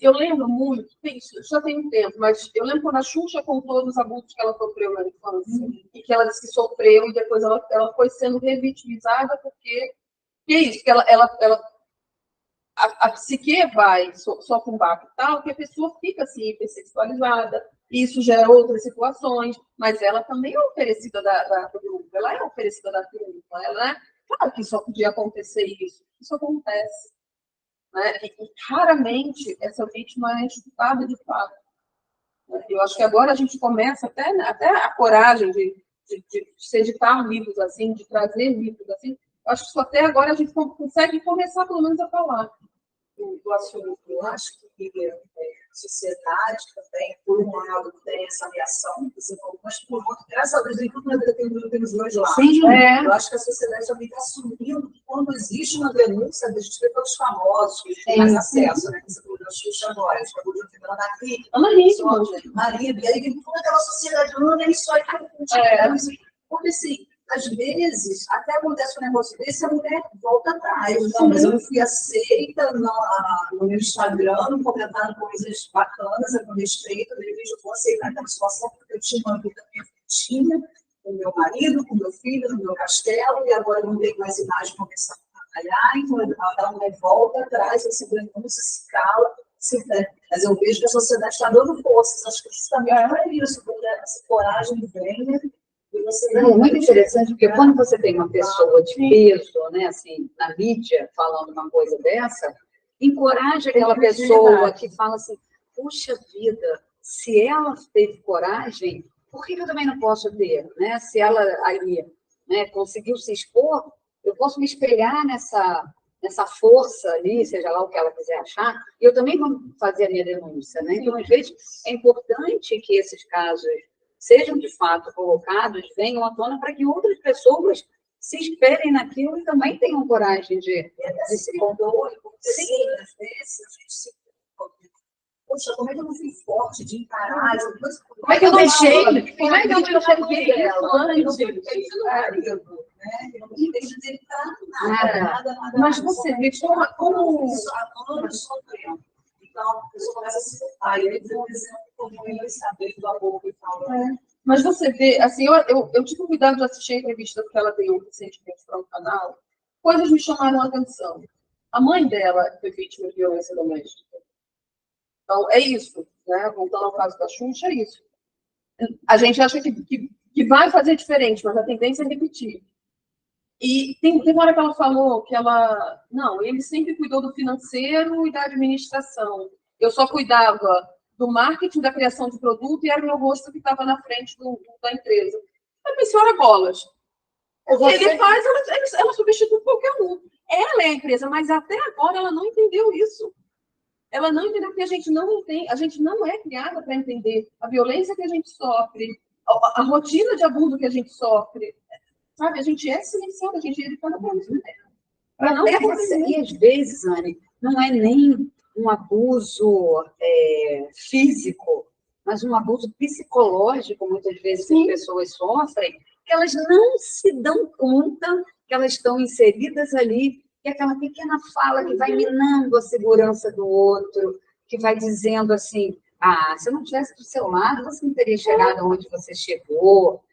eu lembro muito, isso já tem um tempo, mas eu lembro quando a Xuxa contou dos abusos que ela sofreu na infância, e que ela disse que sofreu, e depois ela foi sendo revitimizada, porque é isso, que a psique sofre um baque tal, que a pessoa fica assim, hipersexualizada, e isso gera outras situações, mas ela também é oferecida do grupo, ela é oferecida da turma, ela claro que só podia acontecer isso acontece. Né? E raramente essa vítima é escutada de fato. Eu acho que agora a gente começa até a coragem de editar livros assim, de trazer livros assim. Eu acho que só até agora a gente consegue começar pelo menos a falar do assunto. Eu acho que a sociedade também, por um lado, tem essa reação, mas por outro, graças a Deus, em tudo na vida tem os dois lados. Sim, Eu acho que a sociedade também está assumindo que quando existe uma denúncia, a gente vê pelos famosos que têm mais acesso, né? Você falou da Xuxa agora, a gente acabou de ouvir da Ana Hickman. Maria, e aí toda aquela sociedade, não é isso aí, porque assim, às vezes, até acontece um negócio desse, a mulher volta atrás. Não, mas eu não fui aceita no meu Instagram, não comentaram coisas bacanas, eu não respeito, eu vejo vou aceitar aquela situação, porque eu tinha uma vida perfeitinha com meu marido, com meu filho, no meu castelo, e agora eu não tenho mais imagem para começar a trabalhar, então a mulher volta atrás, esse denúncia, se cala, mas eu vejo que a sociedade está dando forças, acho que isso também é isso, porque essa coragem vem. É muito interessante, porque quando você tem uma pessoa de peso, né, assim, na mídia, falando uma coisa dessa, encoraja aquela pessoa que fala assim, puxa vida, se ela teve coragem, por que eu também não posso ter? Né? Se ela ali, né, conseguiu se expor, eu posso me espelhar nessa força ali, seja lá o que ela quiser achar, e eu também vou fazer a minha denúncia. Né? Então, às vezes, é importante que esses casos sejam de fato colocados, venham à tona para que outras pessoas se esperem naquilo e também tenham coragem de se compor. Sim, às vezes a gente se... Poxa, como é que eu não fui forte de encarar? Como é que eu deixei? Como é que eu deixei ela? Eu não fui eu não deixo dele para nada. Mas você vê como... Isso há anos sofrendo. Então, a pessoa começa a se soltar. E aí, por exemplo, como ele saber do aborto e tal. Mas você vê, assim, eu tive cuidado de assistir a entrevista que ela deu recentemente para um canal. Coisas me chamaram a atenção. A mãe dela foi vítima de violência doméstica. Então, é isso. Né? Voltando ao caso da Xuxa, é isso. A gente acha que vai fazer diferente, mas a tendência é repetir. E tem uma hora que ela falou que não, ele sempre cuidou do financeiro e da administração. Eu só cuidava do marketing, da criação de produto, e era o meu rosto que estava na frente da empresa. Eu pensei, ora bolas. Ele faz, ela substitui qualquer um. Ela é a empresa, mas até agora ela não entendeu isso. Ela não entendeu porque a gente não entende, a gente não é criada para entender a violência que a gente sofre, a rotina de abuso que a gente sofre. Sabe, a gente é silenciada, a gente é educada para isso. E às vezes, Anne, não é nem um abuso físico, mas um abuso psicológico, muitas vezes, que as pessoas sofrem, que elas não se dão conta que elas estão inseridas ali, que é aquela pequena fala que vai minando a segurança do outro, que vai dizendo assim, se eu não tivesse do seu lado, você não teria chegado onde você chegou.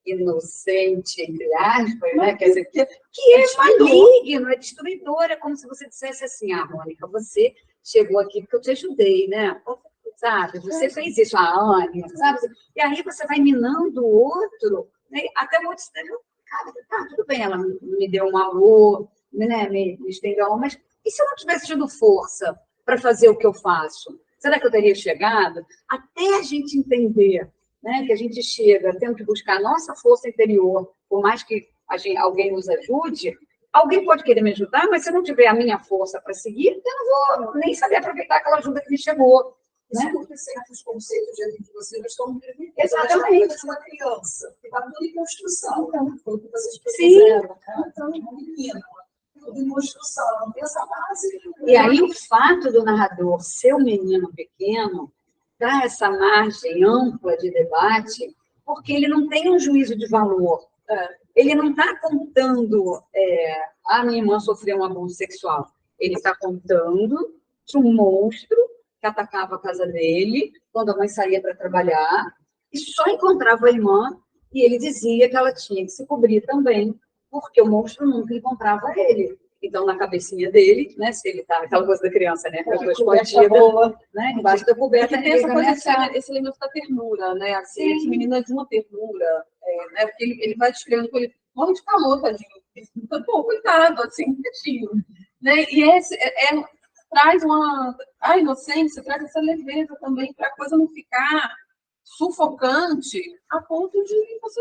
inocente, entre aspas, né? Quer dizer, que é maligno, é destruidor, é como se você dissesse assim, Mônica, você chegou aqui porque eu te ajudei, né? Sabe? Você fez isso, a Ania, sabe? E aí você vai minando o outro, né? Até o outro, cara, tá, tudo bem, ela me deu um alô, né? me estendeu a mão, mas e se eu não tivesse tido força para fazer o que eu faço? Será que eu teria chegado? Até a gente entender, né, que a gente chega tendo que buscar a nossa força interior, por mais que alguém nos ajude, alguém pode querer me ajudar, mas se eu não tiver a minha força para seguir, eu não vou nem saber aproveitar aquela ajuda que me chegou. Né? Porque certos conceitos dentro de você não estão previstos. Exatamente. Uma criança, que está tudo em construção. Foi o que vocês fizeram. Então, menina, tudo em construção, não tem essa base. E aí o fato do narrador ser um menino pequeno dá essa margem ampla de debate, porque ele não tem um juízo de valor. Ele não está contando a minha irmã sofreu um abuso sexual. Ele está contando de um monstro que atacava a casa dele quando a mãe saía para trabalhar e só encontrava a irmã e ele dizia que ela tinha que se cobrir também, porque o monstro nunca encontrava ele. Então, na cabecinha dele, né, se ele tá, aquela coisa da criança, né, com as duas escondidas, né, embaixo da coberta, tem essa coisa, esse elemento da ternura, né, assim, esse menino é de uma ternura, né, porque ele vai descrevendo com ele, morre de calor, tadinho, pô, coitado, assim, tadinho, né, e esse traz a inocência, traz essa leveza também, para a coisa não ficar sufocante a ponto de você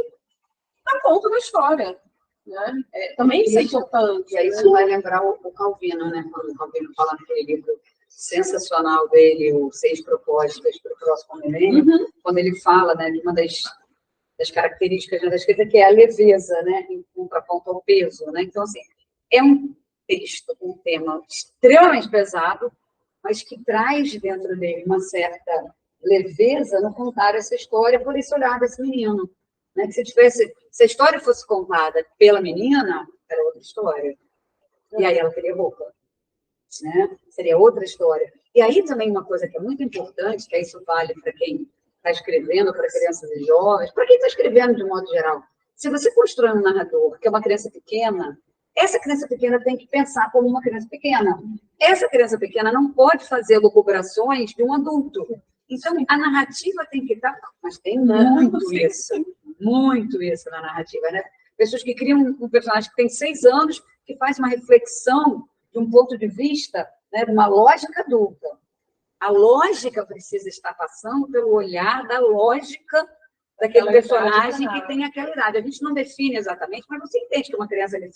dar conta da história. Né? Também isso é importante. E aí isso vai lembrar o Calvino, né? Quando o Calvino fala naquele livro sensacional dele, o 6 Propostas para o Próximo Milênio, quando ele fala, né, de uma das características da escrita, que é a leveza, né, em contraponto ao peso. Né? Então, assim, é um texto, um tema extremamente pesado, mas que traz dentro dele uma certa leveza no contar essa história por esse olhar desse menino. Né? Que se a história fosse contada pela menina, era outra história. E aí ela teria roupa. Né? Seria outra história. E aí também uma coisa que é muito importante, que isso vale para quem está escrevendo, para crianças e jovens, para quem está escrevendo de modo geral. Se você constrói um narrador que é uma criança pequena, essa criança pequena tem que pensar como uma criança pequena. Essa criança pequena não pode fazer lucubrações de um adulto. Então, a narrativa tem que estar... Mas tem muito isso na narrativa, né? Pessoas que criam um personagem que tem 6 anos, que faz uma reflexão de um ponto de vista, né, de uma lógica adulta. A lógica precisa estar passando pelo olhar da lógica daquele personagem que tem aquela idade. A gente não define exatamente, mas você entende que uma criança de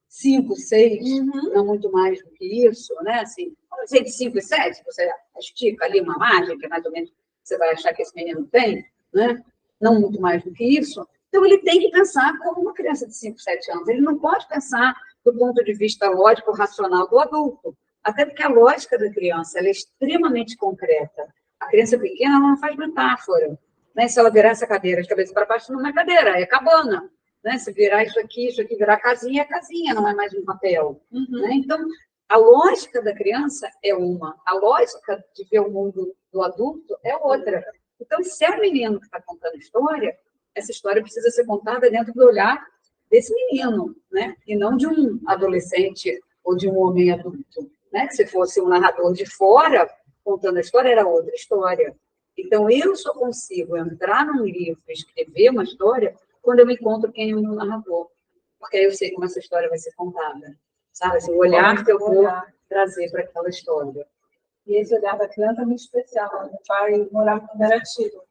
5, 6, não muito mais do que isso, né? Assim, de 5 e 7, você estica ali uma margem, que mais ou menos você vai achar que esse menino tem, né? Não muito mais do que isso. Então, ele tem que pensar como uma criança de 5, 7 anos. Ele não pode pensar do ponto de vista lógico, racional do adulto. Até porque a lógica da criança ela é extremamente concreta. A criança pequena ela não faz metáfora. Né? Se ela virar essa cadeira de cabeça para baixo, não é cadeira, é cabana. Né? Se virar isso aqui virar casinha, é casinha, não é mais um papel. Né? Então, a lógica da criança é uma. A lógica de ver o mundo do adulto é outra. Então, se é um menino que está contando história, essa história precisa ser contada dentro do olhar desse menino, né? E não de um adolescente ou de um homem adulto. Né? Se fosse um narrador de fora contando a história, era outra história. Então, eu só consigo entrar num livro e escrever uma história quando eu me encontro quem é o meu narrador. Porque aí eu sei como essa história vai ser contada. Sabe? Assim, o olhar que eu vou trazer para aquela história. E esse olhar da criança é muito especial. Meu pai morava no Cooperativa.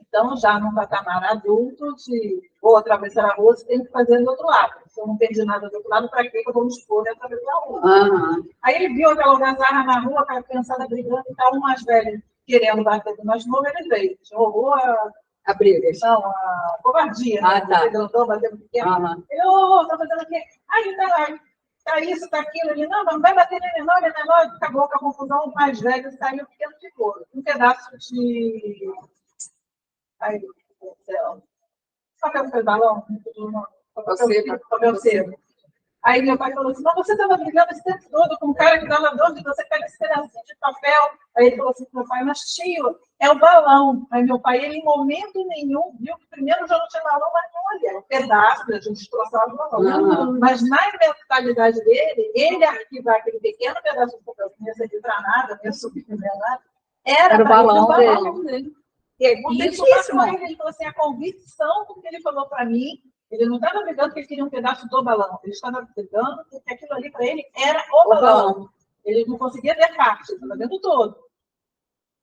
Então, já no patamar adulto, de vou atravessar a rua, você tem que fazer do outro lado. Se eu não perdi nada do outro lado, para que eu vou me expor e atravessar a rua? Aí ele viu aquela algazarra na rua, aquela criançada brigando e tal, um mais velho querendo bater do mais novo, ele veio. Jogou a briga. Não, a covardia. Tá. Grandão, batendo pequeno. Ele, tá fazendo o quê? Aí, tá isso, tá aquilo. Ele, não vai bater nele, não, ele é menor. Acabou com a confusão, o mais velho saiu, o pequeno ficou. Um pedaço de... Ai, meu Deus do céu. Papel de balão? Papel seco. Aí meu pai falou assim, mas você estava brigando esse tempo todo com um cara que dava dor de você pega esse pedacinho de papel. Aí ele falou assim, meu pai, mas tio, é o balão. Aí meu pai, ele em momento nenhum viu que primeiro já não tinha balão, mas olha, era um pedaço, a gente destroçava o balão. Mas na mentalidade dele, ele arquivar aquele pequeno pedaço de papel que não ia servir para nada, não ia subir para nada, era o balão dele. E aí, ele falou assim, a convicção do que ele falou para mim, ele não estava brigando porque ele queria um pedaço do balão, ele estava brigando porque aquilo ali para ele era o balão. Ele não conseguia ver parte, estava vendo todo.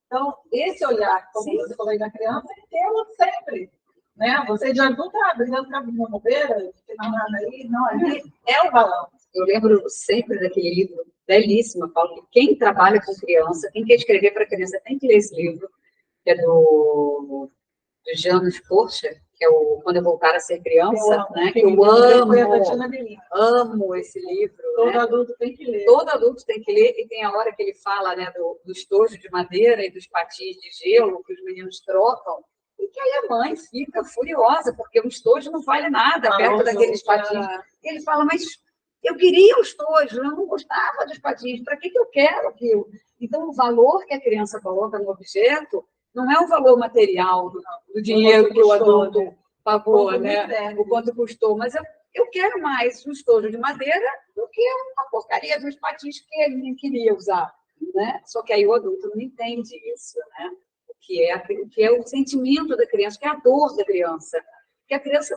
Então, esse olhar, como você falou aí da criança, ele tem sempre. Né? Você de adulto está brigando com a bobeira, não tem nada aí, não, ali é o balão. Eu lembro sempre daquele livro belíssimo, Paulo, que quem trabalha com criança, quem quer escrever para criança, tem que ler esse livro, que é do Janos Porcher, que é o Quando Eu Voltar a Ser Criança, né? Que eu amo esse livro. Todo adulto tem que ler. Todo adulto tem que ler, e tem a hora que ele fala, né, do estojo de madeira e dos patins de gelo que os meninos trocam, e que aí a mãe fica furiosa, porque o estojo não vale nada perto daqueles patins. E ele fala, mas eu queria o estojo, eu não gostava dos patins, para que eu quero aquilo? Então, o valor que a criança coloca no objeto não é o valor material do dinheiro que o adulto pagou, né? O quanto custou, mas eu quero mais um estojo de madeira do que uma porcaria dos patins que ele nem queria usar, né? Só que aí o adulto não entende isso, né? O que é o sentimento da criança, o que é a dor da criança. Porque a criança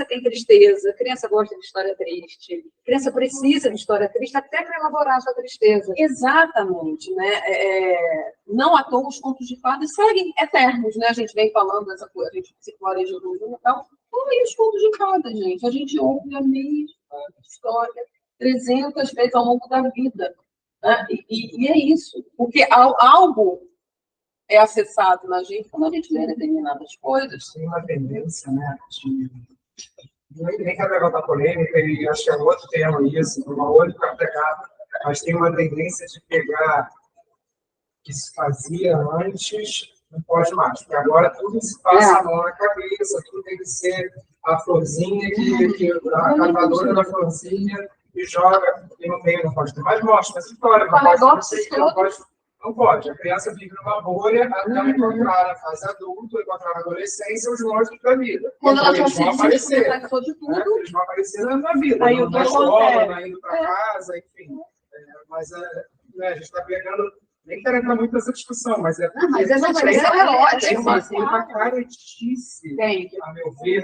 tem tristeza, a criança gosta de história triste, a criança precisa de história triste até para elaborar a sua tristeza. Exatamente, né? Não à toa os contos de fadas seguem eternos, né? A gente vem falando dessa coisa, a gente se planeja e tal. E os contos de fadas, gente? A gente ouve a mesma história 300 vezes ao longo da vida. Né? E é isso, porque algo é acessado na gente quando a gente lê determinadas coisas. Tem uma tendência, né, nem quero levantar polêmica, e acho que é outro tema isso, uma outra pegada, mas tem uma tendência de pegar o que se fazia antes, não pode mais, porque agora tudo se passa a mão na cabeça, tudo tem que ser a florzinha, a catadora da florzinha, e joga, e no meio não pode ter mais morte, mas história, não pode. A criança vive numa bolha até encontrar na fase adulta, encontrar na adolescência os monstros da vida. Quando ela eles vão aparecer. Eles vão aparecer na vida. Aí na escola, indo para casa, enfim. Mas a gente está pegando. Nem quero entrar muito nessa discussão, mas é. Mas essa discussão é ótima. Tem uma caretice, a meu ver,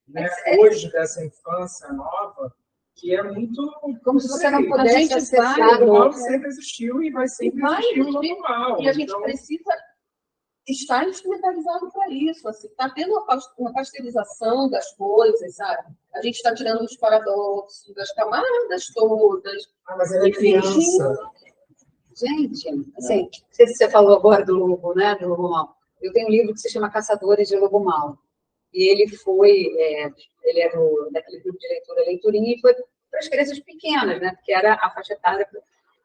né, hoje dessa infância nova, que é muito... Como se você não pudesse acessar. O normal sempre existiu e vai sempre existir o normal. E a gente precisa estar instrumentalizado para isso. Assim, está tendo uma pasteurização das coisas, sabe? A gente está tirando os paradoxos, das camadas todas. Mas ela é criança. Gente, assim, não sei se você falou agora do lobo, né? Do lobo mau. Eu tenho um livro que se chama Caçadores de Lobo Mau. E ele é daquele grupo de leiturinha, e foi para as crianças pequenas, né? Porque era a faixa etária.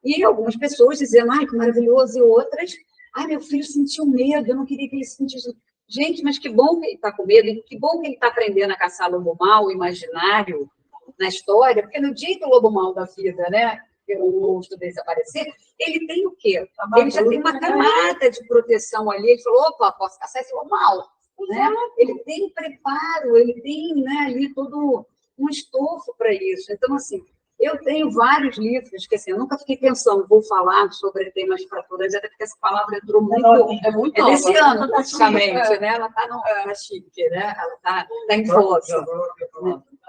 E algumas pessoas dizendo, ai, que maravilhoso, e outras, ai, meu filho sentiu medo, eu não queria que ele sentisse. Gente, mas que bom que ele está com medo, e que bom que ele está aprendendo a caçar lobo mau, imaginário, na história, porque no dia que o lobo mau da vida, né? O monstro desaparecer, ele tem o quê? Ele já tem uma camada de proteção ali, ele falou, opa, posso caçar esse lobo mau. Né? Ele tem preparo, ele tem, né, ali todo um estofo para isso. Então, assim, eu tenho vários livros que, assim, eu nunca fiquei pensando, vou falar sobre temas fraturantes, até porque essa palavra entrou muito desse ano, praticamente, né? Ela está na chique, né? Ela está em foto.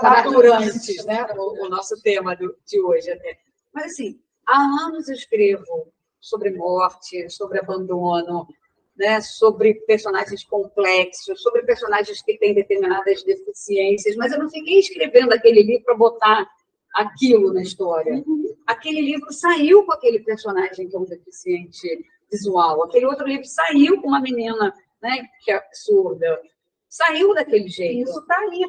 Fraturantes, né? O nosso tema de hoje até. Mas, assim, há anos eu escrevo sobre morte, sobre abandono, né, sobre personagens complexos, sobre personagens que têm determinadas deficiências, mas eu não fiquei escrevendo aquele livro para botar aquilo na história. Aquele livro saiu com aquele personagem que é um deficiente visual, aquele outro livro saiu com uma menina, né, que é surda, saiu daquele jeito. Isso está ali,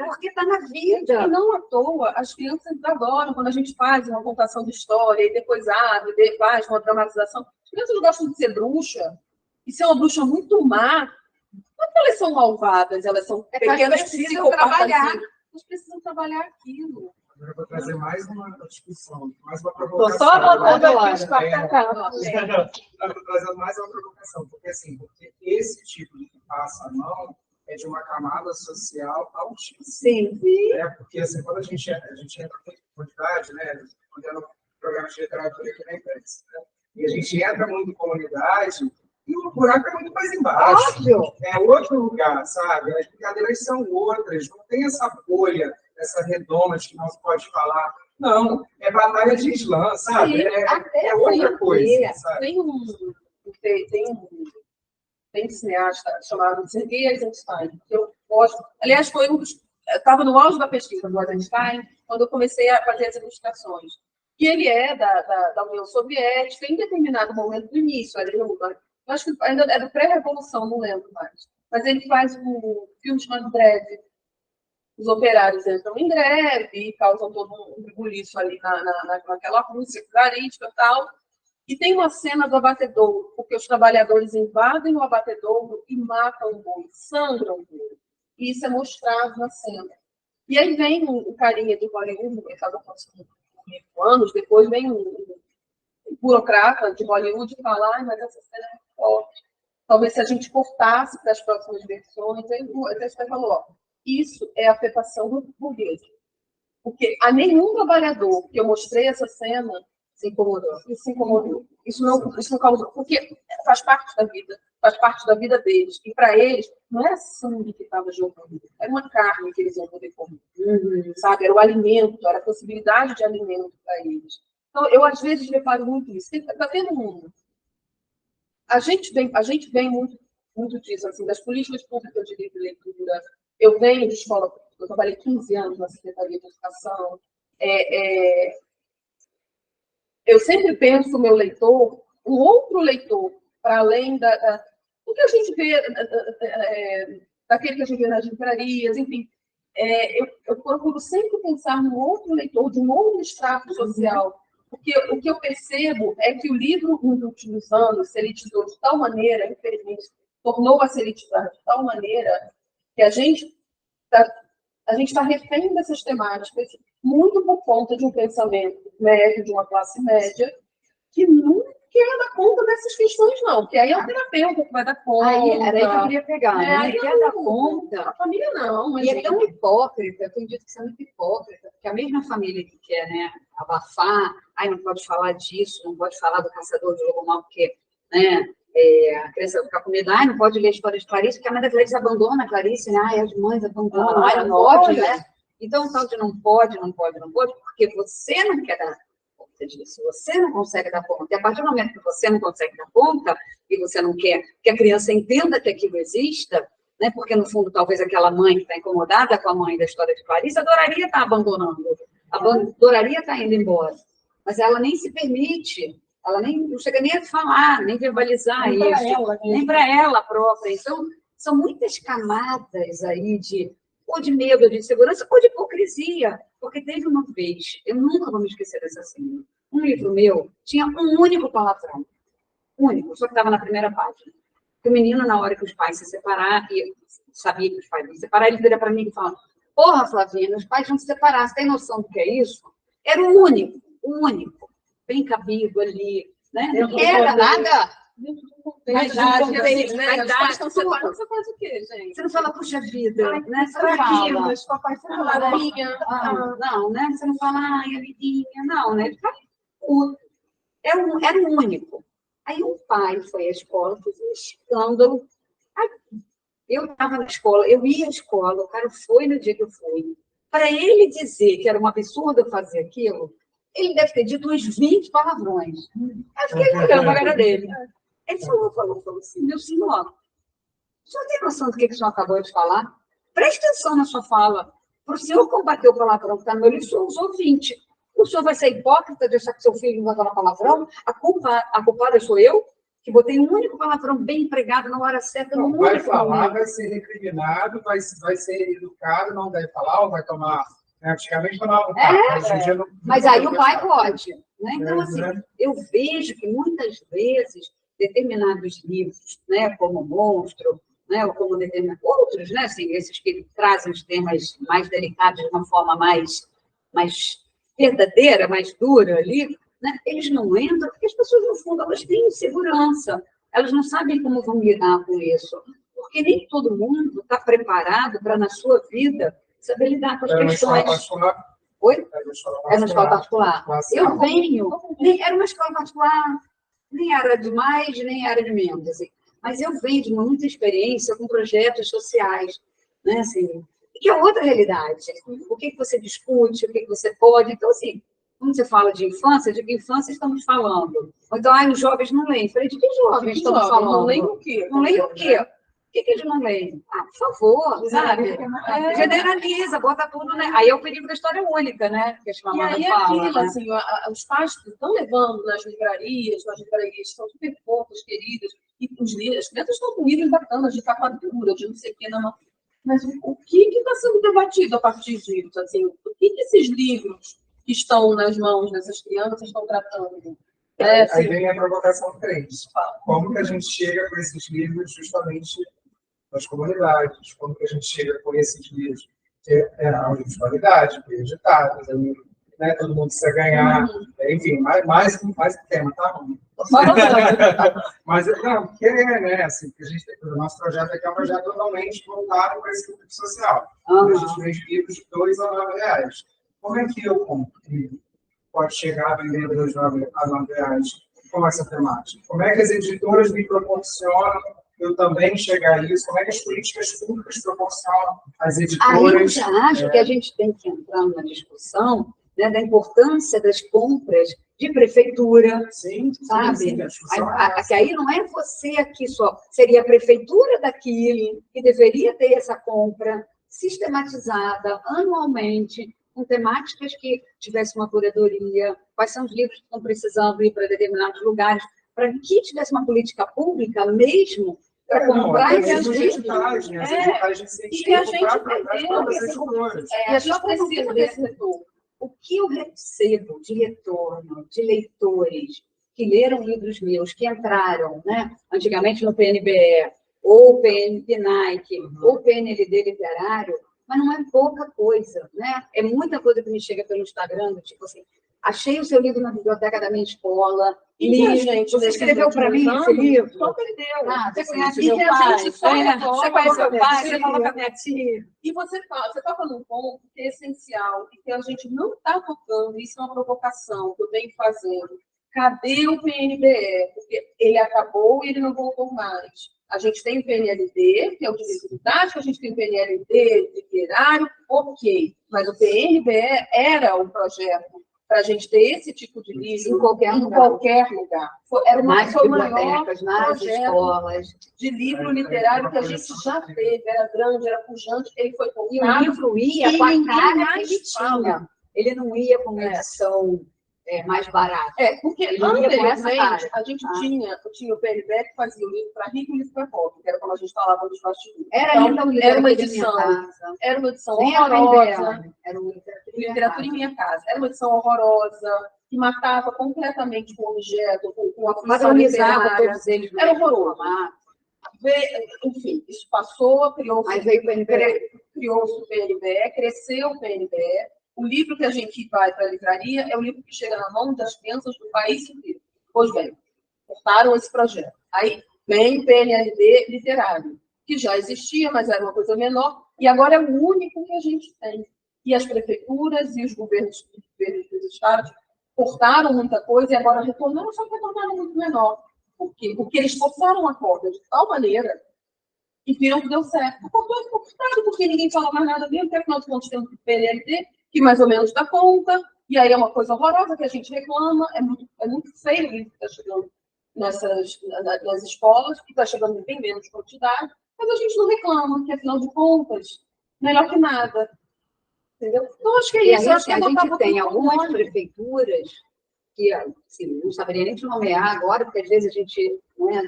porque está na vida. E não à toa, as crianças adoram quando a gente faz uma contação de história e depois abre, faz uma dramatização. As crianças gostam de ser bruxa, e ser uma bruxa muito má. Não é que elas são malvadas, elas são pequenas psicopatas. pessoas precisam trabalhar aquilo. Agora eu vou trazer mais uma discussão, mais uma Estou provocação. só anotando aqui os É, quarta-capas. eu estou trazendo mais uma provocação, porque assim, porque esse tipo de que passa a mão é de uma camada social altíssima. Sim. Né? Porque assim, quando a gente entra em comunidade, né? Fazendo programas de literatura aqui na imprensa, né? E a gente entra muito em comunidade e o buraco é muito mais embaixo. Óbvio. É outro lugar, sabe? As brincadeiras são outras, não tem essa bolha, essa redoma de que não se pode falar. Não, é batalha de Islã, sabe? Sim, É outra coisa, sabe? Tem um cineasta chamado Sergei Eisenstein, que eu gosto. Aliás, foi um dos. Estava no auge da pesquisa do Eisenstein, quando eu comecei a fazer as ilustrações. E ele é da União Soviética, em determinado momento do início, eu acho que ainda é da pré-revolução, não lembro mais. Mas ele faz um filme chamado Greve. Os operários entram em greve e causam todo um rebuliço ali naquela Rússia czarística e tal. E tem uma cena do abatedouro, porque os trabalhadores invadem o abatedouro e matam o boi, sangram o boi. E isso é mostrado na cena. E aí vem o carinha de Hollywood, que estava acontecendo 5 anos, depois vem um burocrata de Hollywood e fala, mas essa cena é muito forte. Talvez se a gente cortasse para as próximas versões, aí o Eisenstein falou, ó, isso é afetação do burguês. Porque a nenhum trabalhador que eu mostrei essa cena se incomodou. Isso não causou. Porque faz parte da vida deles. E para eles, não era sangue que estava jogando, era uma carne que eles iam poder comer. Sabe? Era o alimento, era a possibilidade de alimento para eles. Então, eu às vezes reparo muito isso. Está tendo um. A gente vem muito disso, assim, das políticas públicas de livre leitura. Eu venho de escola, eu trabalhei 15 anos na Secretaria de Educação. Eu sempre penso no meu leitor, um outro leitor, para além do que a gente vê, daquele que a gente vê nas livrarias, enfim. Eu procuro sempre pensar no outro leitor, de um outro extrato social. Porque o que eu percebo é que o livro, nos últimos anos, se elitizou de tal maneira, infelizmente, tornou a se elitizar de tal maneira, que a gente está refém dessas temáticas, muito por conta de um pensamento médio, de uma classe média, que não quer dar conta dessas questões, não. Porque aí é o terapeuta que vai dar conta. Era aí que eu queria pegar, né? Quer dar conta. A família não. E é tão hipócrita, eu tenho dito que isso é muito hipócrita, porque a mesma família que quer, né, abafar, não pode falar disso, não pode falar do caçador de lobo mau, porque, né, a criança vai ficar com medo, não pode ler a história de Clarice, porque a mãe da Clarice abandona a Clarice, né? As mães abandonam, não pode, né? Então, o tal de não pode, porque você não quer dar conta disso, você não consegue dar conta. E a partir do momento que você não consegue dar conta, e você não quer que a criança entenda que aquilo exista, né? Porque, no fundo, talvez aquela mãe que está incomodada com a mãe da história de Clarice adoraria estar abandonando, adoraria estar indo embora, mas ela nem se permite. Ela não chega nem a falar, nem verbalizar isso, nem para ela própria. Então, são muitas camadas aí ou de medo, de insegurança, ou de hipocrisia. Porque teve uma vez, eu nunca vou me esquecer dessa cena, um livro meu tinha um único palavrão. Único, só que estava na primeira página. Que o menino, na hora que os pais se separaram, e eu sabia que os pais iam se separar, ele vira para mim e fala, porra, Flavinha, os pais vão se separar, você tem noção do que é isso? Era o único. Bem cabido ali, né? Não era nada. Mas os pais estão separados, você faz o quê, gente? Você não fala, puxa vida, né? Você não fala. Papai fala, não, né? Você não fala, ai, amiguinha, não, né? Era o único. Aí o pai foi à escola, fez um escândalo. Eu estava na escola, eu ia à escola, o cara foi no dia que eu fui. Para ele dizer que era um absurdo eu fazer aquilo, ele deve ter dito uns 20 palavrões. Eu fiquei olhando para a cara dele. Ele falou assim, meu senhor, o senhor tem noção do que o senhor acabou de falar? Preste atenção na sua fala. Para o senhor combater o palavrão que está no meu livro, o senhor usou 20. O senhor vai ser hipócrita de achar que seu filho não vai falar palavrão? A culpada sou eu, que botei um único palavrão bem empregado na hora certa. Não vai falar, vai ser recriminado, vai ser educado, não deve falar, ou vai tomar... Antigamente tomava mas aí o pai pode. Né? Então, assim, eu vejo que muitas vezes determinados livros, né, como Monstro, né, ou como outros, né, assim, esses que trazem os temas mais delicados de uma forma mais verdadeira, mais dura ali, né, eles não entram, porque as pessoas, no fundo, elas têm insegurança, elas não sabem como vão lidar com isso, porque nem todo mundo está preparado para, na sua vida, saber lidar com as questões. Oi? Era uma escola particular. Eu venho, era uma escola particular, nem era de mais, nem era de menos, assim. Mas eu venho de muita experiência com projetos sociais, né, assim, que é outra realidade. O que você discute, o que você pode. Então, assim, quando você fala de infância, de que infância estamos falando? Ou então, os jovens não leem. Falei, de que jovens estamos falando? Não leem o quê? Não leem o quê? Por que eles não leem? Ah, por favor, sabe? Generaliza, bota tudo, né? Aí é o perigo da história única, né? Que a E aí fala, aquilo, né? assim, os pais estão levando nas livrarias estão super poucas, queridas, e as crianças estão com livros bacanas, de capa dura, de não sei o que, não. Mas o que está sendo debatido a partir disso? Assim, o que esses livros que estão nas mãos dessas crianças estão tratando? Aí vem a provocação 3. Como que a gente chega com esses livros justamente nas comunidades? Como que a gente chega com esses livros? É livros de qualidade, bem editados, né? Todo mundo precisa ganhar, enfim, mais tema, tá? Mas não, porque né? Assim, porque o nosso projeto aqui é um projeto totalmente voltado para esse público social. A gente vende livros de R$2 a R$9. Como é que eu compro? Pode chegar vendendo R$2 a R$9 com essa temática? Como é que as editoras me proporcionam eu também chegar a isso? Como é que as políticas públicas proporcionam às editoras? Aí eu já acho que a gente tem que entrar numa discussão, né, da importância das compras de prefeitura, sim, sabe? Sim, que aí não é você aqui só, seria a prefeitura daqui que deveria ter essa compra sistematizada anualmente, com temáticas que tivesse uma curadoria, quais são os livros que estão precisando ir para determinados lugares, para que tivesse uma política pública mesmo para comprar esses livros. E a gente precisa desse retorno. O que eu recebo de retorno de leitores que leram livros meus, que entraram, né, antigamente no PNBE, ou PNAIC, ou PNLD literário, mas não é pouca coisa, né? É muita coisa que me chega pelo Instagram, tipo assim, achei o seu livro na biblioteca da minha escola, você escreveu para mim esse livro? Só perdeu. Você conhece meu pai? Você conhece meu pai? Você falou com a minha tia? E você toca num ponto que é essencial e que a gente não está tocando, isso é uma provocação que eu venho fazendo. Cadê o PNBE? Porque ele acabou e ele não voltou mais. A gente tem o PNLD, que é o de livro didático, a gente tem o PNLD literário, ok. Mas o PNBE era um projeto para a gente ter esse tipo de livro em qualquer lugar. Era nas bibliotecas, nas escolas. De livro literário que a gente já teve, era grande, era pujante, ele foi colocado. E o livro ia com a cara que ele tinha. Ele não ia com uma edição mais barata. Porque anteriormente a gente tinha o PNBE que fazia o livro para rico e livro para pobre, que era como a gente falava nos bastidores. Era uma edição horrorosa. Era uma literatura em minha casa. Era uma edição horrorosa, que matava completamente com o objeto, com a função literária. Era horroroso. Enfim, isso passou, criou-se o PNBE, cresceu o PNBE. O livro que a gente vai para a livraria é o livro que chega na mão das crianças do país inteiro. Pois bem, cortaram esse projeto. Aí vem o PNLD literário, que já existia, mas era uma coisa menor, e agora é o único que a gente tem. E as prefeituras e os governos dos estados cortaram muita coisa e agora retornaram, só que retornaram muito menor. Por quê? Porque eles forçaram a corda de tal maneira que viram que deu certo. Cortou porque ninguém fala mais nada dele, porque afinal de contas tem um PNLD que mais ou menos dá conta, e aí é uma coisa horrorosa que a gente reclama, é muito feio o livro que está chegando nas escolas, que está chegando em bem menos quantidade, mas a gente não reclama, que afinal de contas, melhor que nada. Entendeu? Então, acho que é isso. Acho que a gente tem algumas prefeituras que assim, não saberia nem te nomear agora, porque às vezes a gente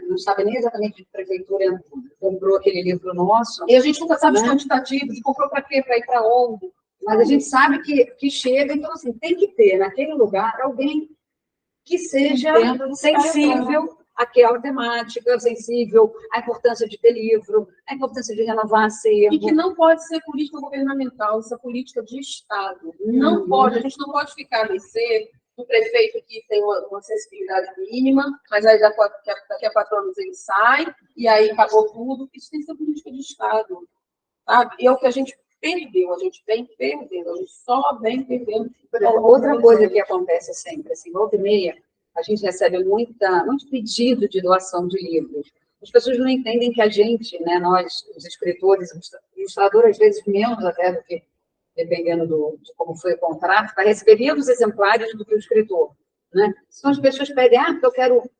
não sabe nem exatamente de que prefeitura comprou aquele livro nosso. E a gente nunca sabe os quantitativos, comprou para quê, para ir para onde. Mas a gente sabe que chega, então, assim, tem que ter naquele lugar alguém que seja sensível aquela temática sensível, a importância de ter livro, a importância de renovar acervo. E que não pode ser política governamental, isso é política de Estado. Não pode, a gente não pode ficar a mercê do prefeito que tem uma sensibilidade mínima, mas aí daqui a 4 anos ele sai, e aí acabou tudo. Isso tem que ser política de Estado, sabe? E é o que a gente perdeu, a gente vem perdendo, a gente só vem perdendo. Outra coisa que acontece sempre, assim, volta e meia, a gente recebe muito pedido de doação de livros. As pessoas não entendem que a gente, né, nós, os escritores, ilustradores, às vezes menos até do que, dependendo de como foi o contrato, vai receber menos exemplares do que o escritor, né? Então as pessoas pedem, porque eu quero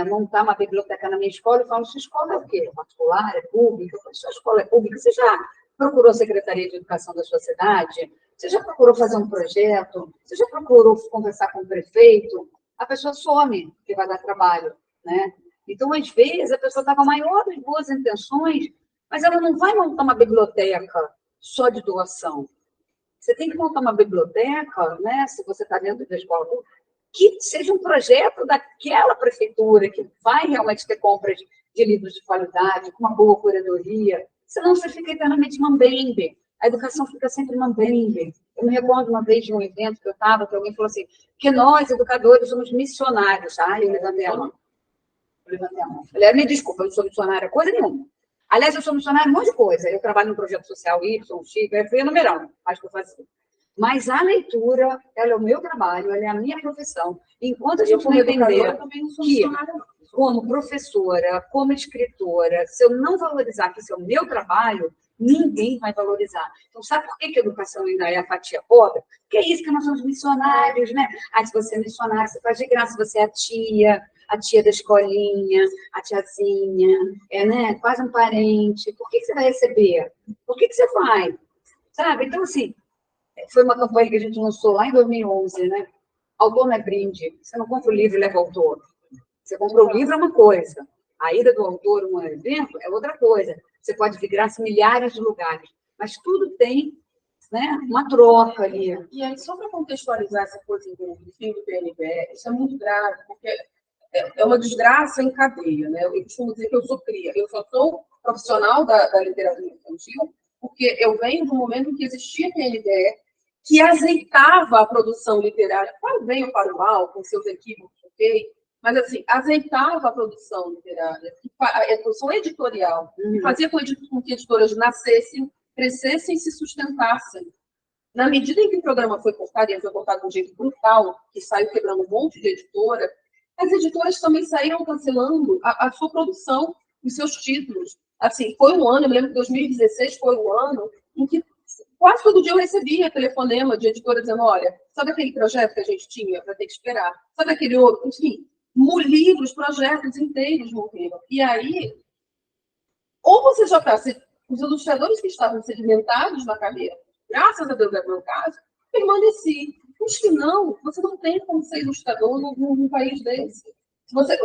montar uma biblioteca na minha escola, eu falo, sua escola é o quê? É particular? É pública? Sua escola é pública? Você já procurou a Secretaria de Educação da sua cidade? Você já procurou fazer um projeto? Você já procurou conversar com o prefeito? A pessoa some, porque vai dar trabalho, né? Então, às vezes, a pessoa está com a maior das boas intenções, mas ela não vai montar uma biblioteca só de doação. Você tem que montar uma biblioteca, né, se você está dentro da escola, que seja um projeto daquela prefeitura, que vai realmente ter compras de livros de qualidade, com uma boa curadoria, senão você fica eternamente mambembe. A educação fica sempre mambembe. Eu me recordo uma vez de um evento que eu estava, que alguém falou assim, que nós, educadores, somos missionários. Eu levantei a mão. Falei, me desculpa, eu não sou missionária coisa nenhuma. Aliás, eu sou missionária em um monte de coisa. Eu trabalho no projeto social Y, X, eu fui enumerando, acho que eu fazia. Mas a leitura, ela é o meu trabalho, ela é a minha profissão. Enquanto a gente não entender que, como professora, como escritora, se eu não valorizar que isso é o meu trabalho, ninguém vai valorizar. Então, sabe por que a educação ainda é a fatia pobre? Porque é isso que nós somos missionários, né? Se você é missionário, você faz de graça, você é a tia da escolinha, a tiazinha, né? Quase um parente. Por que você vai receber? Por que você vai? Sabe? Então, assim, foi uma campanha que a gente lançou lá em 2011, né? Autor não é brinde. Você não compra o livro e leva o autor. Você compra o livro é uma coisa. A ida do autor a um evento é outra coisa. Você pode vir graças a milhares de lugares. Mas tudo tem, né, uma troca ali. E aí, só para contextualizar essa coisa do fim do PNBE, isso é muito grave, porque é uma desgraça em cadeia, né? Eu costumo dizer que eu sou cria. Eu só sou profissional da literatura infantil porque eu venho do momento em que existia PNDE, que azeitava a produção literária, para o bem ou para o mal, com seus equívocos, ok? Mas, assim, azeitava a produção literária, a produção editorial, que fazia com que editoras nascessem, crescessem e se sustentassem. Na medida em que o programa foi cortado, e foi cortado de um jeito brutal, que saiu quebrando um monte de editora, as editoras também saíram cancelando a sua produção, os seus títulos. Assim, foi um ano, eu me lembro que 2016 foi um ano em que quase todo dia eu recebia telefonema de editora dizendo, olha, sabe aquele projeto que a gente tinha para ter que esperar? Sabe aquele outro? Enfim, livros, projetos inteiros morreram. E aí, ou você já está... Os ilustradores que estavam sedimentados na carreira, graças a Deus é o meu caso, permaneci. Os que não, você não tem como ser ilustrador num país desse. Você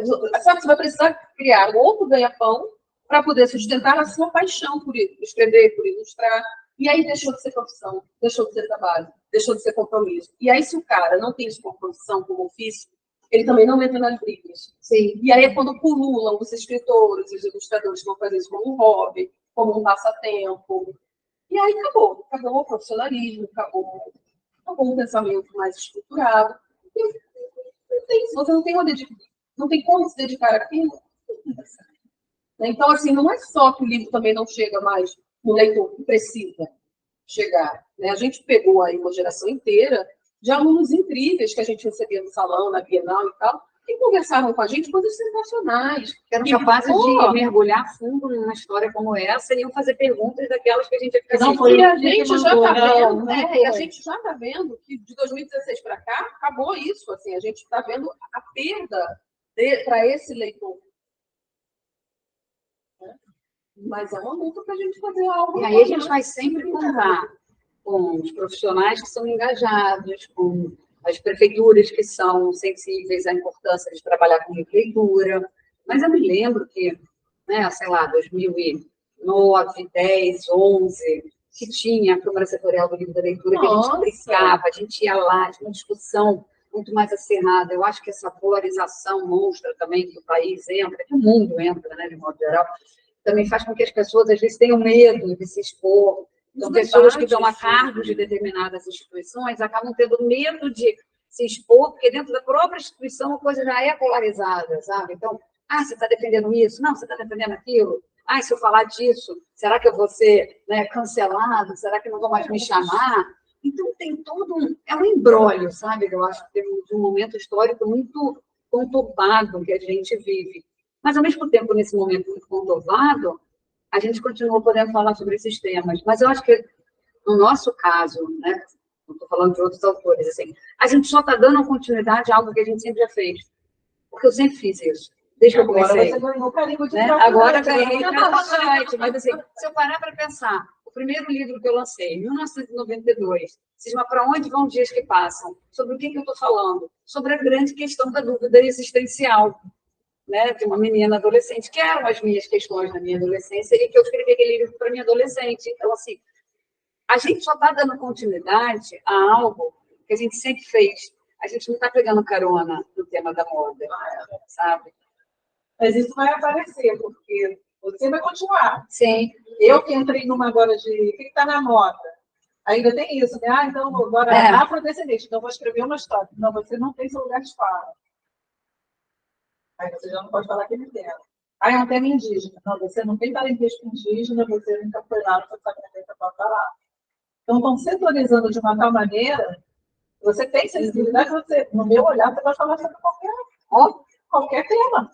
vai precisar criar um outro ganha-pão para poder sustentar a sua paixão por escrever, por ilustrar. E aí deixou de ser profissão, deixou de ser trabalho, deixou de ser compromisso. E aí, se o cara não tem isso como profissão, como ofício, ele também não entra nas brigas. Sim. E aí é quando pululam os escritores, os ilustradores que vão fazer isso como um hobby, como um passatempo. E aí acabou o profissionalismo, acabou um pensamento mais estruturado. Você não tem não tem como se dedicar àquilo. Então, assim, não é só que o livro também não chega mais no leitor que precisa chegar. Né? A gente pegou aí uma geração inteira de alunos incríveis que a gente recebia no salão, na Bienal e tal, que conversavam com a gente coisas sensacionais. Que eram capazes de mergulhar fundo numa história como essa e iam fazer perguntas daquelas que a gente ia ficar assim. E a gente já está vendo, né? E a gente já está vendo que de 2016 para cá acabou isso. Assim, a gente está vendo a perda para esse leitor. Mas é uma luta para a gente fazer algo. E aí a gente vai sempre contar com os profissionais que são engajados, com as prefeituras que são sensíveis à importância de trabalhar com leitura. Mas eu me lembro que, né, sei lá, 2009, 10, 11, que tinha a Câmara Setorial do Livro da Leitura, que a gente brincava, a gente ia lá, tinha uma discussão muito mais acirrada. Eu acho que essa polarização monstra também que o país entra, que o mundo entra, né, de modo geral, também faz com que as pessoas, às vezes, tenham medo de se expor. Então, pessoas que estão a cargo de determinadas instituições acabam tendo medo de se expor, porque dentro da própria instituição a coisa já é polarizada, sabe? Então, você está defendendo isso? Não, você está defendendo aquilo? Se eu falar disso, será que eu vou ser, né, cancelado? Será que não vão mais me chamar? Então, tem todo é um imbróglio, sabe? Eu acho que temos um momento histórico muito conturbado que a gente vive. Mas, ao mesmo tempo, nesse momento muito conturbado, a gente continua podendo falar sobre esses temas. Mas eu acho que, no nosso caso, né, não estou falando de outros autores, assim, a gente só está dando continuidade a algo que a gente sempre já fez. Porque eu sempre fiz isso, desde que eu comecei. Agora você ganhou carimbo de Agora ganhei carimbo. Mas, assim, se eu parar para pensar, o primeiro livro que eu lancei, em 1992, Cisma para onde vão os dias que passam? Sobre o que eu estou falando? Sobre a grande questão da dúvida existencial, né, de uma menina adolescente, que eram as minhas questões na minha adolescência, e que eu escrevi aquele livro para minha adolescente. Então, assim, a gente só está dando continuidade a algo que a gente sempre fez. A gente não está pegando carona no tema da moda, sabe? Mas isso vai aparecer, porque você vai continuar. Sim. Eu que entrei numa agora de o que está na moda. Ainda tem isso, né? Então, agora, afrodescendente, então vou escrever uma história. Não, você não tem seu lugar de fala. Aí você já não pode falar aquele tema. É um tema indígena. Não, você não tem parentesco indígena, você nunca foi lá, você sabe que você pode falar. Então, estão setorizando de uma tal maneira, você tem sensibilidade, você, no meu olhar, você pode falar sobre qualquer tema.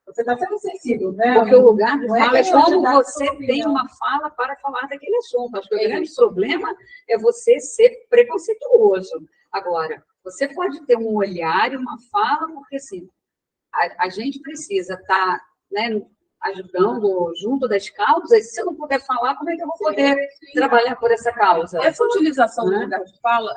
Você está sendo sensível, né? Porque o lugar de fala é quando você tem uma fala para falar daquele assunto. Acho que o grande problema é você ser preconceituoso. Agora, você pode ter um olhar e uma fala, porque, assim, a gente precisa estar, né, ajudando junto das causas. Se eu não puder falar, como é que eu vou poder trabalhar por essa causa? Essa utilização do lugar de fala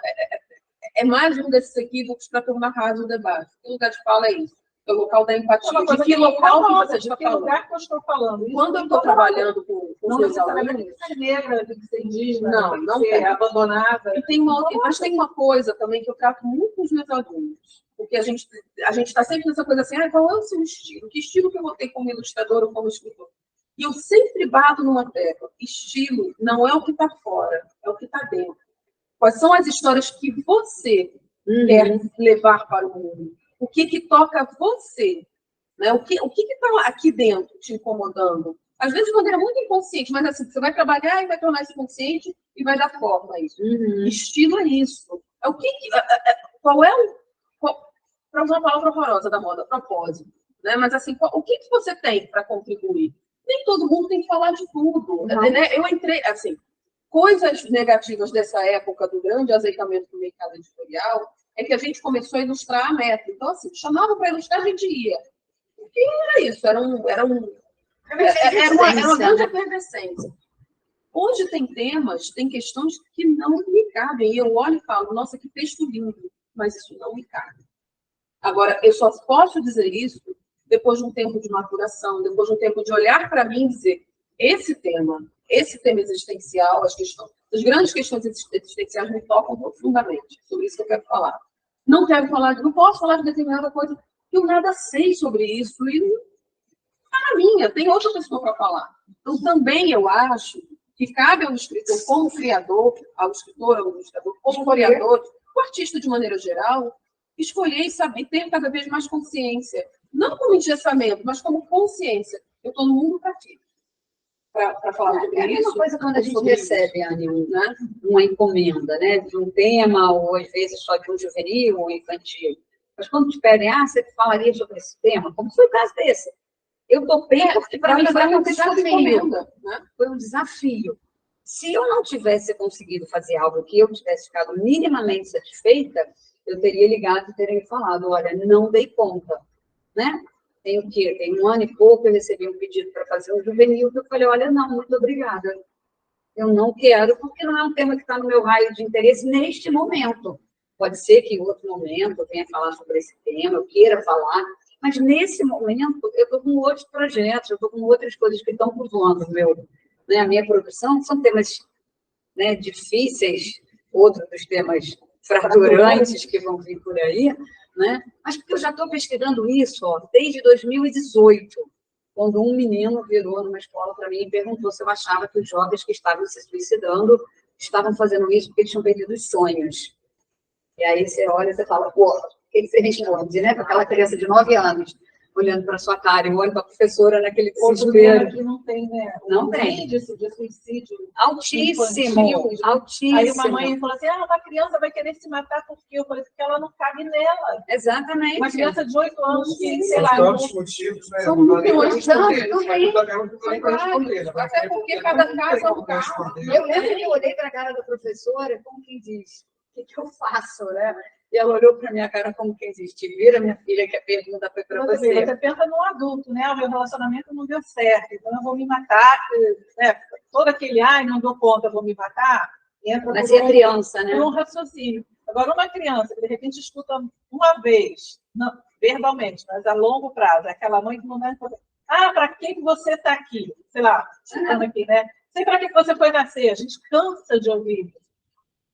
é mais um desses equívocos para tornar raso o debate. O lugar de fala é isso. É o local da empatia. De que local que você está falando? Lugar que eu estou falando. Quando eu estou trabalhando com seus alunos, tem que ser negra, tem que ser indígena, não tem que ser abandonada. Mas tem uma coisa também que eu trato muito com os meus alunos. Porque a gente está sempre nessa coisa assim, qual é o seu estilo? Que estilo que eu vou ter como ilustrador ou como escritor? E eu sempre bato numa tecla. Estilo não é o que está fora, é o que está dentro. Quais são as histórias que você quer levar para o mundo? O que toca você? Né? O que está aqui dentro te incomodando? Às vezes de maneira muito inconsciente, mas assim, você vai trabalhar e vai tornar isso consciente e vai dar forma a isso. Estilo é isso. É o qual é o... Para usar uma palavra horrorosa da moda, propósito. Né? Mas assim, o que você tem para contribuir? Nem todo mundo tem que falar de tudo. Né? Eu entrei, assim, coisas negativas dessa época do grande azeitamento do mercado editorial é que a gente começou a ilustrar a meta. Então, assim, chamava para ilustrar, a gente ia. Porque era isso, era uma grande efervescência. Hoje tem temas, tem questões que não me cabem. E eu olho e falo, nossa, que texto lindo, mas isso não me cabe. Agora, eu só posso dizer isso depois de um tempo de maturação, depois de um tempo de olhar para mim e dizer, esse tema existencial, as grandes questões existenciais me tocam profundamente. Sobre isso que eu quero falar. Não posso falar de determinada coisa, que eu nada sei sobre isso, e não é minha, tem outra pessoa para falar. Então, também eu acho que cabe ao escritor, como criador, ao escritor, ao ilustrador, como historiador, o artista de maneira geral, escolher e saber, ter cada vez mais consciência. Não como engessamento, mas como consciência. Eu estou no mundo para quê? Para falar sobre isso. É a mesma coisa quando a gente recebe, Anny, uma encomenda, né, de um tema, ou às vezes só de um juvenil ou infantil. Mas quando te pedem, você falaria sobre esse tema? Como foi o caso desse? Eu topei porque para mim foi um desafio. Foi um desafio. Se eu não tivesse conseguido fazer algo que eu tivesse ficado minimamente satisfeita, eu teria ligado e teria falado, olha, não dei conta, né? Tem o quê? Tem 1 ano e pouco, eu recebi um pedido para fazer um juvenil, que eu falei, olha, não, muito obrigada. Eu não quero, porque não é um tema que está no meu raio de interesse neste momento. Pode ser que em outro momento eu venha falar sobre esse tema, eu queira falar, mas nesse momento eu estou com outros projetos, eu estou com outras coisas que estão pulando a minha produção, são temas, né, difíceis, outro dos temas fraturantes que vão vir por aí, né? Mas porque eu já estou pesquisando isso, ó, desde 2018, quando um menino virou numa escola para mim e perguntou se eu achava que os jovens que estavam se suicidando estavam fazendo isso porque eles tinham perdido os sonhos. E aí você olha e você fala, pô, o que você responde, né? Com aquela criança de 9 anos, olhando para sua cara, e olhando para a professora naquele desespero. Aqui não tem, né? Não tem. De suicídio Altíssimo, infantil. altíssimo. Aí uma mãe falou assim, uma criança vai querer se matar porque eu falei, porque ela não cabe nela. Exatamente. Uma criança de 8 anos que, sei São lá... tantos motivos, né? São Não dá nem para muitos responder. também. Até porque cada caso é um caso. Eu lembro que eu olhei para a cara da professora, como quem diz, o que eu faço, né? E ela olhou para a minha cara como quem diz, te vira, minha filha, que a pergunta foi para você. Você pensa num adulto, né? O meu relacionamento não deu certo, então eu vou me matar, né? Todo aquele, não dou conta, eu vou me matar, entra Mas é criança, né? por um raciocínio. Agora, uma criança que de repente escuta uma vez, não, verbalmente, mas a longo prazo, é aquela mãe que não dá importância. Para que você está aqui? Sei lá, citando aqui, né? Sei para que você foi nascer. A gente cansa de ouvir.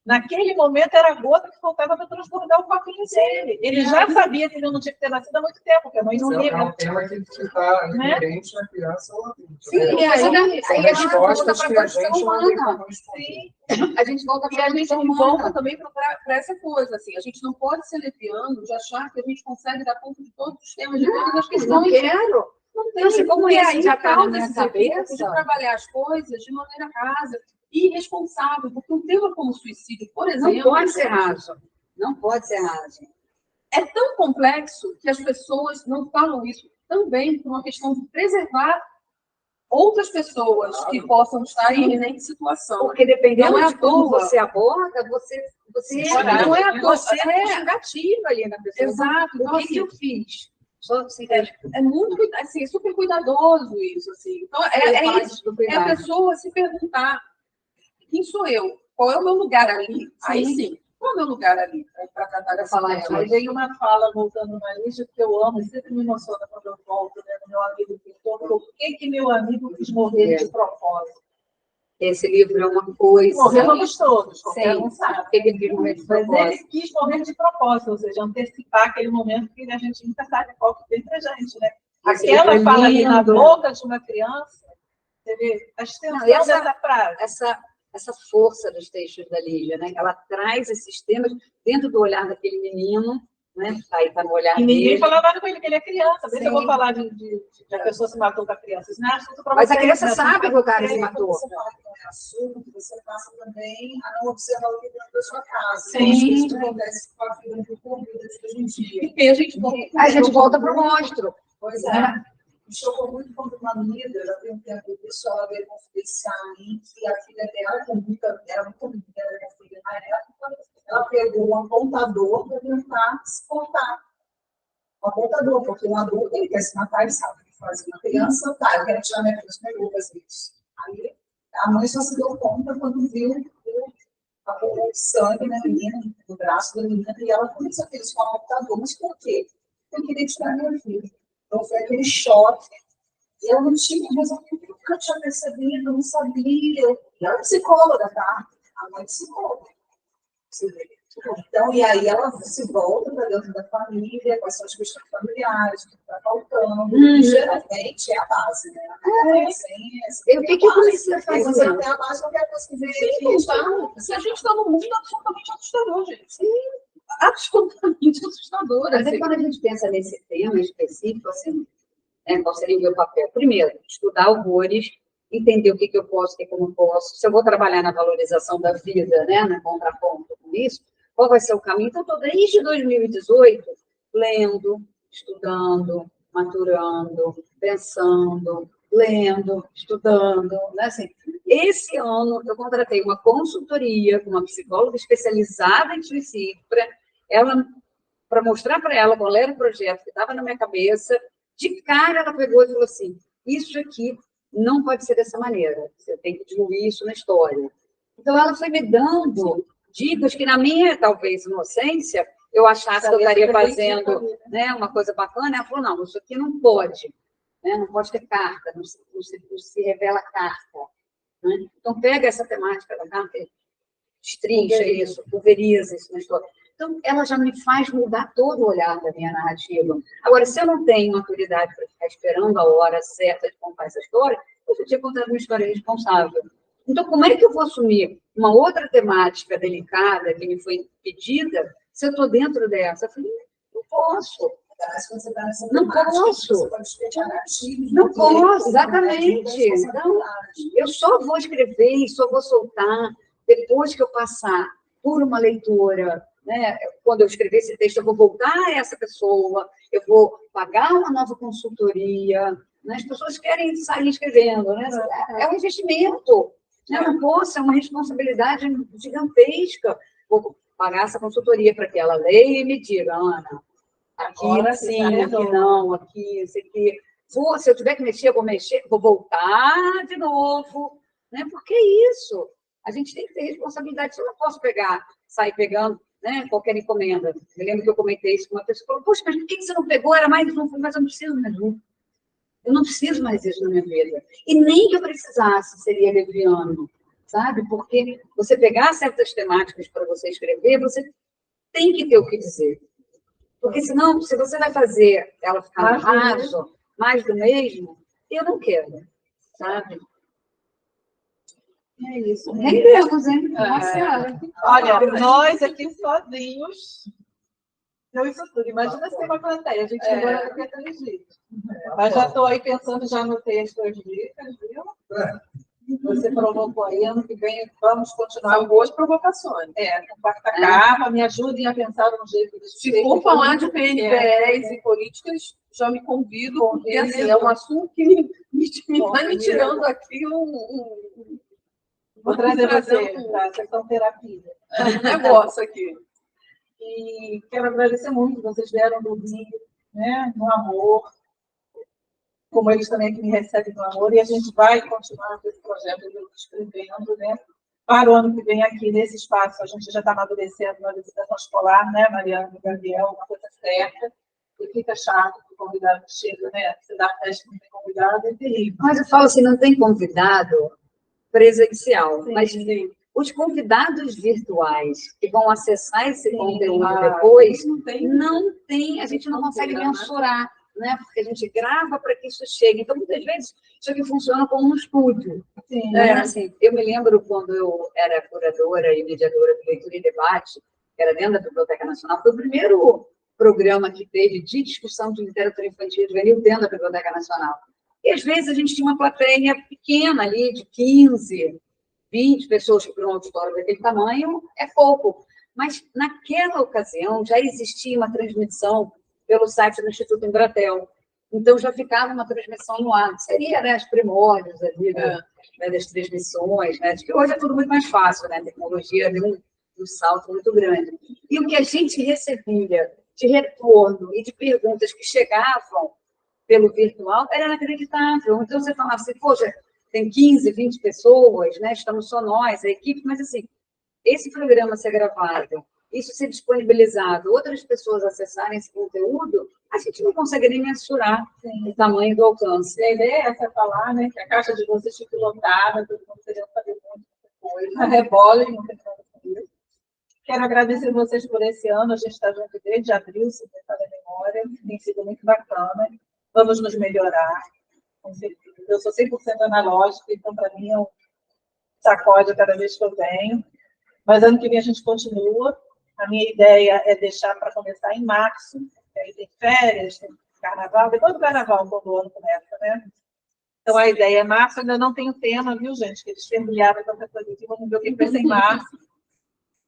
Naquele momento era a gota que faltava para transbordar o copinho dele. Ele já sabia que ele não tinha que ter nascido há muito tempo, porque a mãe não É um tema que está inerente à criança ou adulto. Sim, e aí São respostas que a gente não tem como responder. Sim, a gente volta para a gente volta também para essa coisa, assim, a gente não pode ser leviano de achar que a gente consegue dar conta de todos os temas, de todas as questões. Não quero. Não tem, como porque esse aí já tá na minha esse efeito cabeça. de trabalhar as coisas de maneira rasa e irresponsável, porque um tema como suicídio, por exemplo... Não pode ser raso. Não pode ser raso. É tão complexo que as pessoas não falam isso também por uma questão de preservar outras pessoas que possam estar em iminente situação. Porque dependendo Não é de como você aborda, você não é à toa, você puxa um gatilho ali na pessoa. Exato. Então, o que eu fiz? Só assim, é muito, assim, super cuidadoso isso, assim. Então, é isso. É a pessoa se perguntar, quem sou eu? Qual é o meu lugar ali? Sim. Aí sim, qual é o meu lugar ali para tratar dessa falar isso? Aí veio uma fala, voltando na lista, que eu amo, e sempre me emociona quando eu volto, né, no meu amigo Vitor, por que meu amigo quis morrer de propósito? Esse livro é uma coisa... Morremos todos, qualquer um sabe. Ele quis morrer de propósito. Mas ele quis morrer de propósito, ou seja, antecipar aquele momento que a gente nunca sabe qual que tem pra gente, né? Aquela fala ali na boca de uma criança, você vê a extensão dessa frase. Essa força dos textos da Lígia, né? Ela traz esses temas dentro do olhar daquele menino, né? Aí está no olhar dele. E ninguém dele. falava nada com ele, que ele é criança. Vê se eu vou falar de a pessoa se matou com a criança. Mas a criança sabe que o cara se matou. Você fala que não é assunto, você passa também a não observar o que dentro da sua casa. Sim. Isso acontece com a vida do convívio de hoje em dia. E a gente volta para o monstro. Pois é. Me chocou muito quando uma amiga, já tem um tempo, o pessoal veio confidenciar a mim que a filha dela, que era muito amiga da minha filha na época, ela pegou um apontador para tentar se cortar. Um apontador, porque um adulto ele quer se matar, ele sabe o que fazer. Uma criança, eu quero tirar minha filha do meu às vezes. Aí a mãe só se deu conta quando viu o sangue na menina, no braço da menina, e ela começou a ter isso com um apontador. Mas por quê? Eu queria tirar minha filha. Então, foi aquele choque. E eu não tinha resolvido, nunca tinha percebido, não sabia. E ela é psicóloga, tá? A mãe é psicóloga. Então, e aí ela se volta para dentro da família, quais são as questões familiares, o que está faltando. Geralmente é a base, né? O que eu comecei a fazer? Você tem a base, qualquer coisa que veio. Se a gente está num mundo absolutamente assustador, gente. Sim. Absolutamente assustador. Mas aí, quando a gente pensa nesse tema específico, assim, qual seria o meu papel? Primeiro, estudar horrores, entender o que eu posso, o que eu não posso. Se eu vou trabalhar na valorização da vida, né, no contraponto com isso, qual vai ser o caminho? Então, estou desde 2018 lendo, estudando, maturando, pensando, lendo, estudando, né? Assim, esse ano, eu contratei uma consultoria com uma psicóloga especializada em suicídio para mostrar para ela qual era o projeto que estava na minha cabeça. De cara, ela pegou e falou assim, isso aqui não pode ser dessa maneira, você tem que diluir isso na história. Então, ela foi me dando dicas que, na minha, talvez, inocência, eu achasse que eu estaria fazendo, né, uma coisa bacana. Ela falou, não, isso aqui não pode, né, não pode ter carta, não se revela carta. Né? Então, pega essa temática da carta, destrincha isso, pulveriza isso na história. Então, ela já me faz mudar todo o olhar da minha narrativa. Agora, se eu não tenho autoridade para ficar esperando a hora certa de contar essa história, eu já tinha contado uma história responsável. Então, como é que eu vou assumir uma outra temática delicada que me foi pedida se eu estou dentro dessa? Eu falei, não posso. Não posso. Não posso, exatamente. Então, eu só vou escrever e só vou soltar depois que eu passar por uma leitura, né? Quando eu escrever esse texto, eu vou voltar a essa pessoa, eu vou pagar uma nova consultoria, né? As pessoas querem sair escrevendo, né? É um investimento, né? Eu não posso, é uma responsabilidade gigantesca. Vou pagar essa consultoria para que ela leia e me diga, Ana, aqui agora sim, aqui não, aqui, isso aqui. Se eu tiver que mexer, eu vou mexer, vou voltar de novo, né? Porque é isso. A gente tem que ter responsabilidade. Eu não posso sair pegando, né, qualquer encomenda. Eu lembro que eu comentei isso com uma pessoa, falou, poxa, mas por que você não pegou? Era mais um, mas eu não preciso mais um. Eu não preciso mais isso na minha vida. E nem que eu precisasse, seria leviano, sabe? Porque você pegar certas temáticas para você escrever, você tem que ter o que dizer. Porque senão, se você vai fazer ela ficar raso, mais do mesmo, eu não quero, sabe? É isso. Rendemos, hein? Nossa, Olha, nós aqui sozinhos, não isso tudo. Imagina se tem uma plateia, a gente agora não quer dirigir. Mas já estou aí pensando já no texto as dicas, viu? Você provocou aí, ano que vem vamos continuar. São boas provocações. Com quarta capa, me ajudem a pensar num jeito de Se for falar de PNPs e políticas, já me convido, porque assim, é um assunto que está me tirando aqui Vou trazer você para a sessão terapia. um negócio aqui. E quero agradecer muito, vocês vieram do Rio, né, no amor, como eles também aqui me recebem no amor, e a gente vai continuar com esse projeto escrevendo, né? Para o ano que vem aqui, nesse espaço, a gente já está amadurecendo na visitação escolar, né, Mariana e Gabriel, uma coisa certa, e fica chato que o convidado chega, né? Você dá festa não tem convidado, é terrível. mas eu falo assim, não tem convidado presencial, Sim, mas sim. os convidados virtuais que vão acessar esse conteúdo depois, não tem, a gente não consegue mensurar, né? Porque a gente grava para que isso chegue. Então, muitas vezes, isso aqui funciona como um estúdio. Sim, né? Assim, eu me lembro quando eu era curadora e mediadora de leitura e debate, que era dentro da Biblioteca Nacional, foi o primeiro programa que teve de discussão de literatura infantil e juvenil dentro da Biblioteca Nacional. E, às vezes, a gente tinha uma plateia pequena ali, de 15, 20 pessoas para um auditório daquele tamanho, é pouco. Mas, naquela ocasião, já existia uma transmissão pelo site do Instituto Embratel. Então, já ficava uma transmissão no ar. Seria, né, as primórdios ali, né, das transmissões, né? Que hoje é tudo muito mais fácil, né? A tecnologia deu um salto muito grande. E o que a gente recebia de retorno e de perguntas que chegavam pelo virtual era inacreditável. Então, você falava assim, poxa, tem 15, 20 pessoas, né? Estamos só nós, a equipe, mas assim, esse programa ser gravado, isso ser disponibilizado, outras pessoas acessarem esse conteúdo, a gente não consegue nem mensurar o tamanho do alcance. A ideia é essa, falar, né, que a caixa de vocês fique lotada, todo mundo querendo fazer muita coisa, rebola e não tem nada com isso. Quero agradecer vocês por esse ano, a gente está junto desde abril, se me falha a memória, tem sido muito bacana, vamos nos melhorar, com certeza. Eu sou 100% analógica, então para mim é um sacode cada vez que eu venho, mas ano que vem a gente continua. A minha ideia é deixar para começar em março, aí tem férias, tem carnaval, depois do carnaval, quando o ano começa, né? Então, a ideia é março, ainda não tem o tema, viu, gente? Que eles fervilharam tanta coisa aqui, vamos ver o que vai ser em março.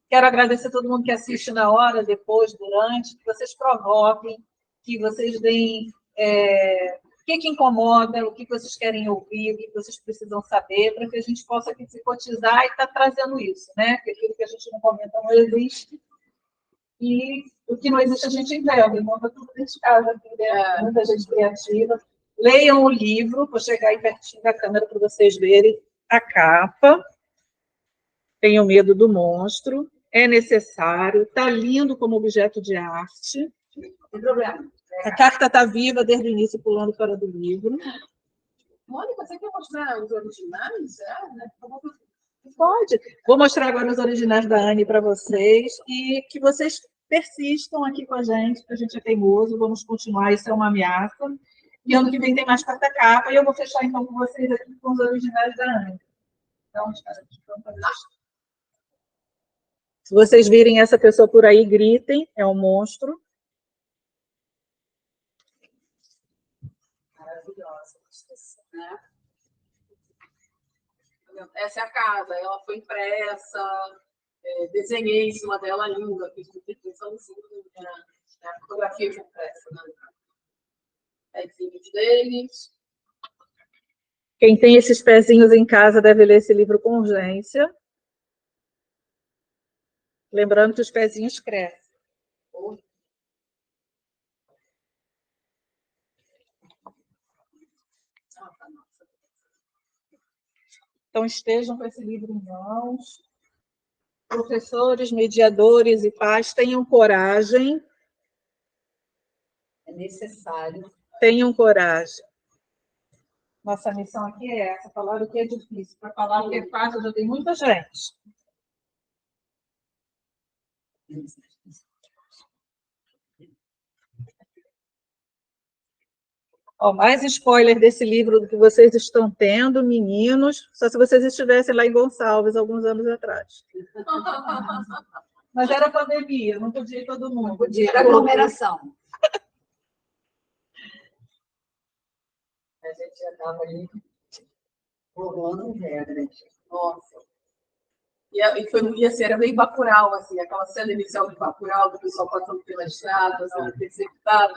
Quero agradecer a todo mundo que assiste na hora, depois, durante, que vocês provoquem, que vocês deem o que incomoda, o que vocês querem ouvir, o que vocês precisam saber, para que a gente possa aqui se cotizar e estar trazendo isso, né? Porque aquilo que a gente não comenta não existe. E o que não existe a gente inventa, monta tudo dentro de casa, aqui, né? Muita gente criativa. Leiam o livro, vou chegar aí pertinho da câmera para vocês verem a capa. Tenham medo do monstro, é necessário, está lindo como objeto de arte. Não tem problema. A carta está viva desde o início, pulando fora do livro. Mônica, você quer mostrar os originais? Pode. Vou mostrar agora os originais da Anne para vocês e que vocês persistam aqui com a gente é teimoso, vamos continuar, isso é uma ameaça. E ano que vem tem mais quarta capa e eu vou fechar então com vocês aqui com os originais da Anne. Então, espera aqui, vamos fazer isso. Se vocês virem essa pessoa por aí, gritem, é um monstro. Maravilhosa, né? Essa é a casa, ela foi impressa, desenhei em cima dela ainda, fiz uma impressãozinha, a fotografia foi impressa, né? Pezinhos deles. Quem tem esses pezinhos em casa deve ler esse livro com urgência. Lembrando que os pezinhos crescem. Então, estejam com esse livro em mãos. Professores, mediadores e pais, tenham coragem. É necessário. Tenham coragem. Nossa missão aqui é essa, falar o que é difícil. Para falar o que é fácil, já tem muita gente. Ó, mais spoiler desse livro do que vocês estão tendo, meninos, só se vocês estivessem lá em Gonçalves alguns anos atrás. Mas era pandemia, não podia ir todo mundo. Não podia, era aglomeração. A gente já estava ali rolando regras. Nossa. Ia ser meio Bacurau, assim, aquela cena inicial de Bacurau, do pessoal passando pela estrada, sendo perseguitado.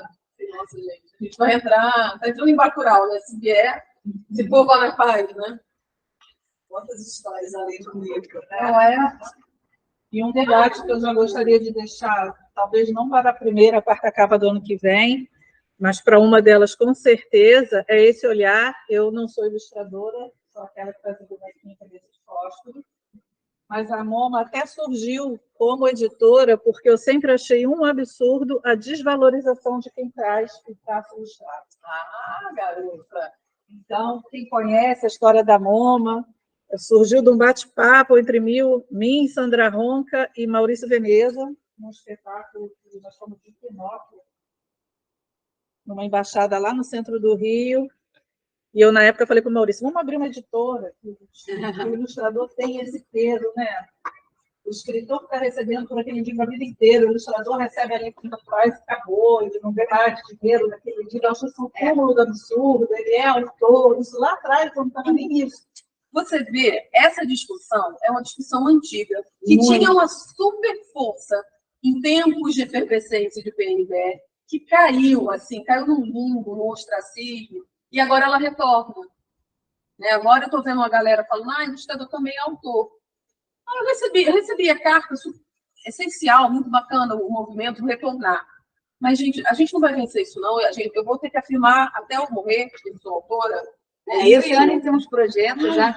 Nossa, gente, a gente vai entrar, tá entrando em Bacurau, né? Se vier, se for lá na paz, né? Quantas histórias além do livro, né? Não é? E um debate que eu já gostaria de deixar, talvez não para a primeira, a quarta capa do ano que vem, mas para uma delas com certeza, é esse olhar. Eu não sou ilustradora, sou aquela que faz o bonequinho desses fósforos, mas a MoMA até surgiu como editora, porque eu sempre achei um absurdo a desvalorização de quem traz o traço ilustrado. Ah, garota! Então, quem conhece a história da MoMA, surgiu de um bate-papo entre mim, Sandra Ronca e Maurício Veneza, num espetáculo que nós fomos de Pinóquio, numa embaixada lá no centro do Rio. E eu, na época, falei para o Maurício, vamos abrir uma editora, que o ilustrador tem esse peso, né? O escritor está recebendo por aquele livro a vida inteira, o ilustrador recebe ali quando faz, acabou, ele não ganha mais dinheiro naquele livro. Eu acho isso um cúmulo do absurdo, ele é autor, isso lá atrás, não estava nem isso. Você vê, essa discussão é uma discussão antiga, que tinha uma super força em tempos de efervescência de PNDE, que caiu, assim, caiu num limbo, no ostracismo, e agora ela retorna. Né? Agora eu estou vendo uma galera falando, o ilustrador também é autor. Eu recebi a carta essencial, muito bacana o movimento retornar. Mas, gente, a gente não vai vencer isso, não. Eu vou ter que afirmar até eu morrer que eu sou autora. Eu e a Anne temos projetos já,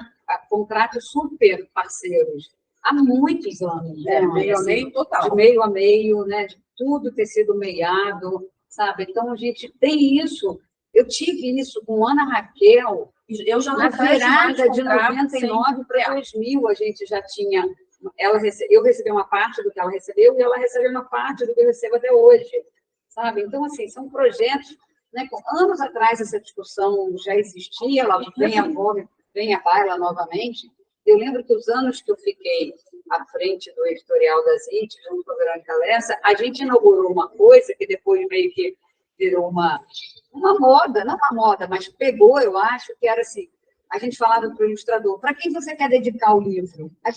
contratos super parceiros, há muitos anos. Né? Meio a meio total. De meio a meio, né? De tudo ter sido meiado, sabe? Então, a gente tem isso. Eu tive isso com Ana Raquel, eu já na virada de 99 para 2000, a gente já tinha... eu recebi uma parte do que ela recebeu e ela recebeu uma parte do que eu recebo até hoje, sabe? Então, assim, são projetos... Né, com anos atrás, essa discussão já existia, ela vem à baila novamente. Eu lembro que os anos que eu fiquei à frente do editorial das IT, junto com a Verônica Lessa, a gente inaugurou uma coisa que depois meio que virou uma moda, não uma moda, mas pegou, eu acho, que era assim, a gente falava para o ilustrador, para quem você quer dedicar o livro? Aí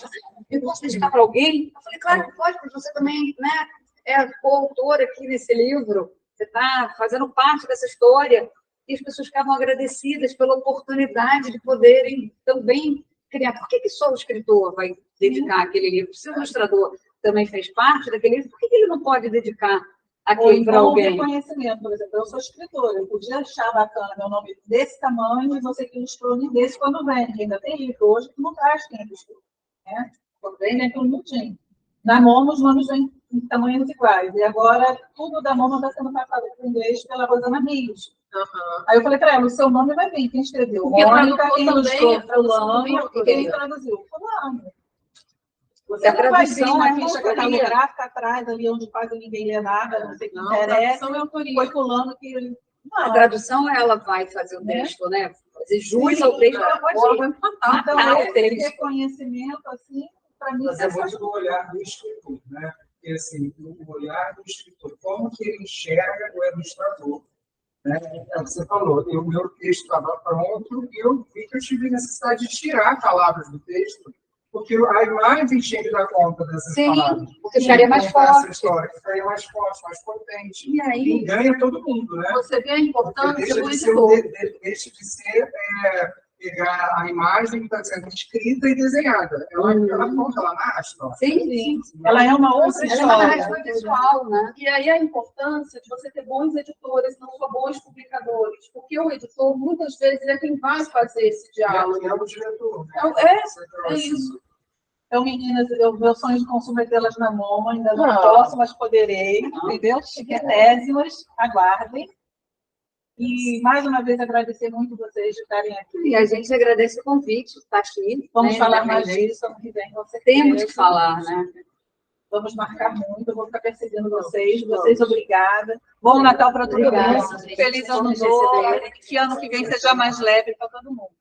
eu posso dedicar para alguém? Eu falei, claro que pode, porque você também, né, é coautor aqui nesse livro, você está fazendo parte dessa história, e as pessoas ficavam agradecidas pela oportunidade de poderem também criar. Por que só o escritor vai dedicar aquele livro? Se o ilustrador também fez parte daquele livro, por que ele não pode dedicar aquilo para alguém? Reconhecimento, por exemplo, eu sou escritora, eu podia achar bacana meu nome desse tamanho e você que ilustrou desse quando vem, ainda tem livro hoje que não traz quem ilustrou, né? Quando vem tudo mudinho. Na MoMA, os nomes vêm em tamanhos iguais. E agora, tudo da MoMA está sendo passado para o inglês pela Rosana Rios. Aí eu falei para ela, o seu nome vai vir, quem escreveu? Porque Mônica, quem tradutor ilustrou? também, tradução também é Fulano, e autoria. quem traduziu? Fulano. Porque a Você não vai vir tradução uma é ficha autoria. catalográfica atrás, ali onde quase ninguém lê nada, não sei o que Não, interessa. tradução é autoria. Foi fulano que... A Não. tradução, ela vai fazer o texto, né? Fazer jus ao texto, ela pode Ou ela vai empatar. Então, Ah, esse texto. reconhecimento, assim, para mim, Mas é é muito do olhar do escritor, né? Porque, assim, o olhar do escritor, como que ele enxerga o ilustrador, né? É o que você falou, o meu texto estava pronto e eu vi que eu tive necessidade de tirar palavras do texto, porque a imagem tinha que dar conta dessas Sim, palavras. porque ficaria mais Contar essa forte. história, ficaria mais forte, mais potente. E aí? E ganha todo mundo, né? Você vê a Porque importância do deixa editor. de ser pegar a imagem que está sendo escrita e desenhada. Ela conta, ela narra a história. Sim, ela é uma outra ela é uma história. narrativa visual, né? E aí a importância de você ter bons editores, não só bons publicadores. Porque o editor, muitas vezes, é quem vai fazer esse diálogo. É o diretor. É isso. Então, meninas, meu sonho de consumo é tê-las na mão, ainda não Ah. posso, mas poderei, entendeu? Chiquetésimas, aguardem. E, mais uma vez, agradecer muito vocês de estarem aqui. E a gente agradece o convite, estar aqui. Vamos né? falar mais disso ano que vem, com certeza. Temos que falar, né? Vamos marcar muito, eu vou ficar perseguindo vocês. Vocês, obrigada. Bom Natal para todo Obrigada, mundo. gente. Feliz ano Vamos novo. receber. Que ano que vem seja mais leve para todo mundo.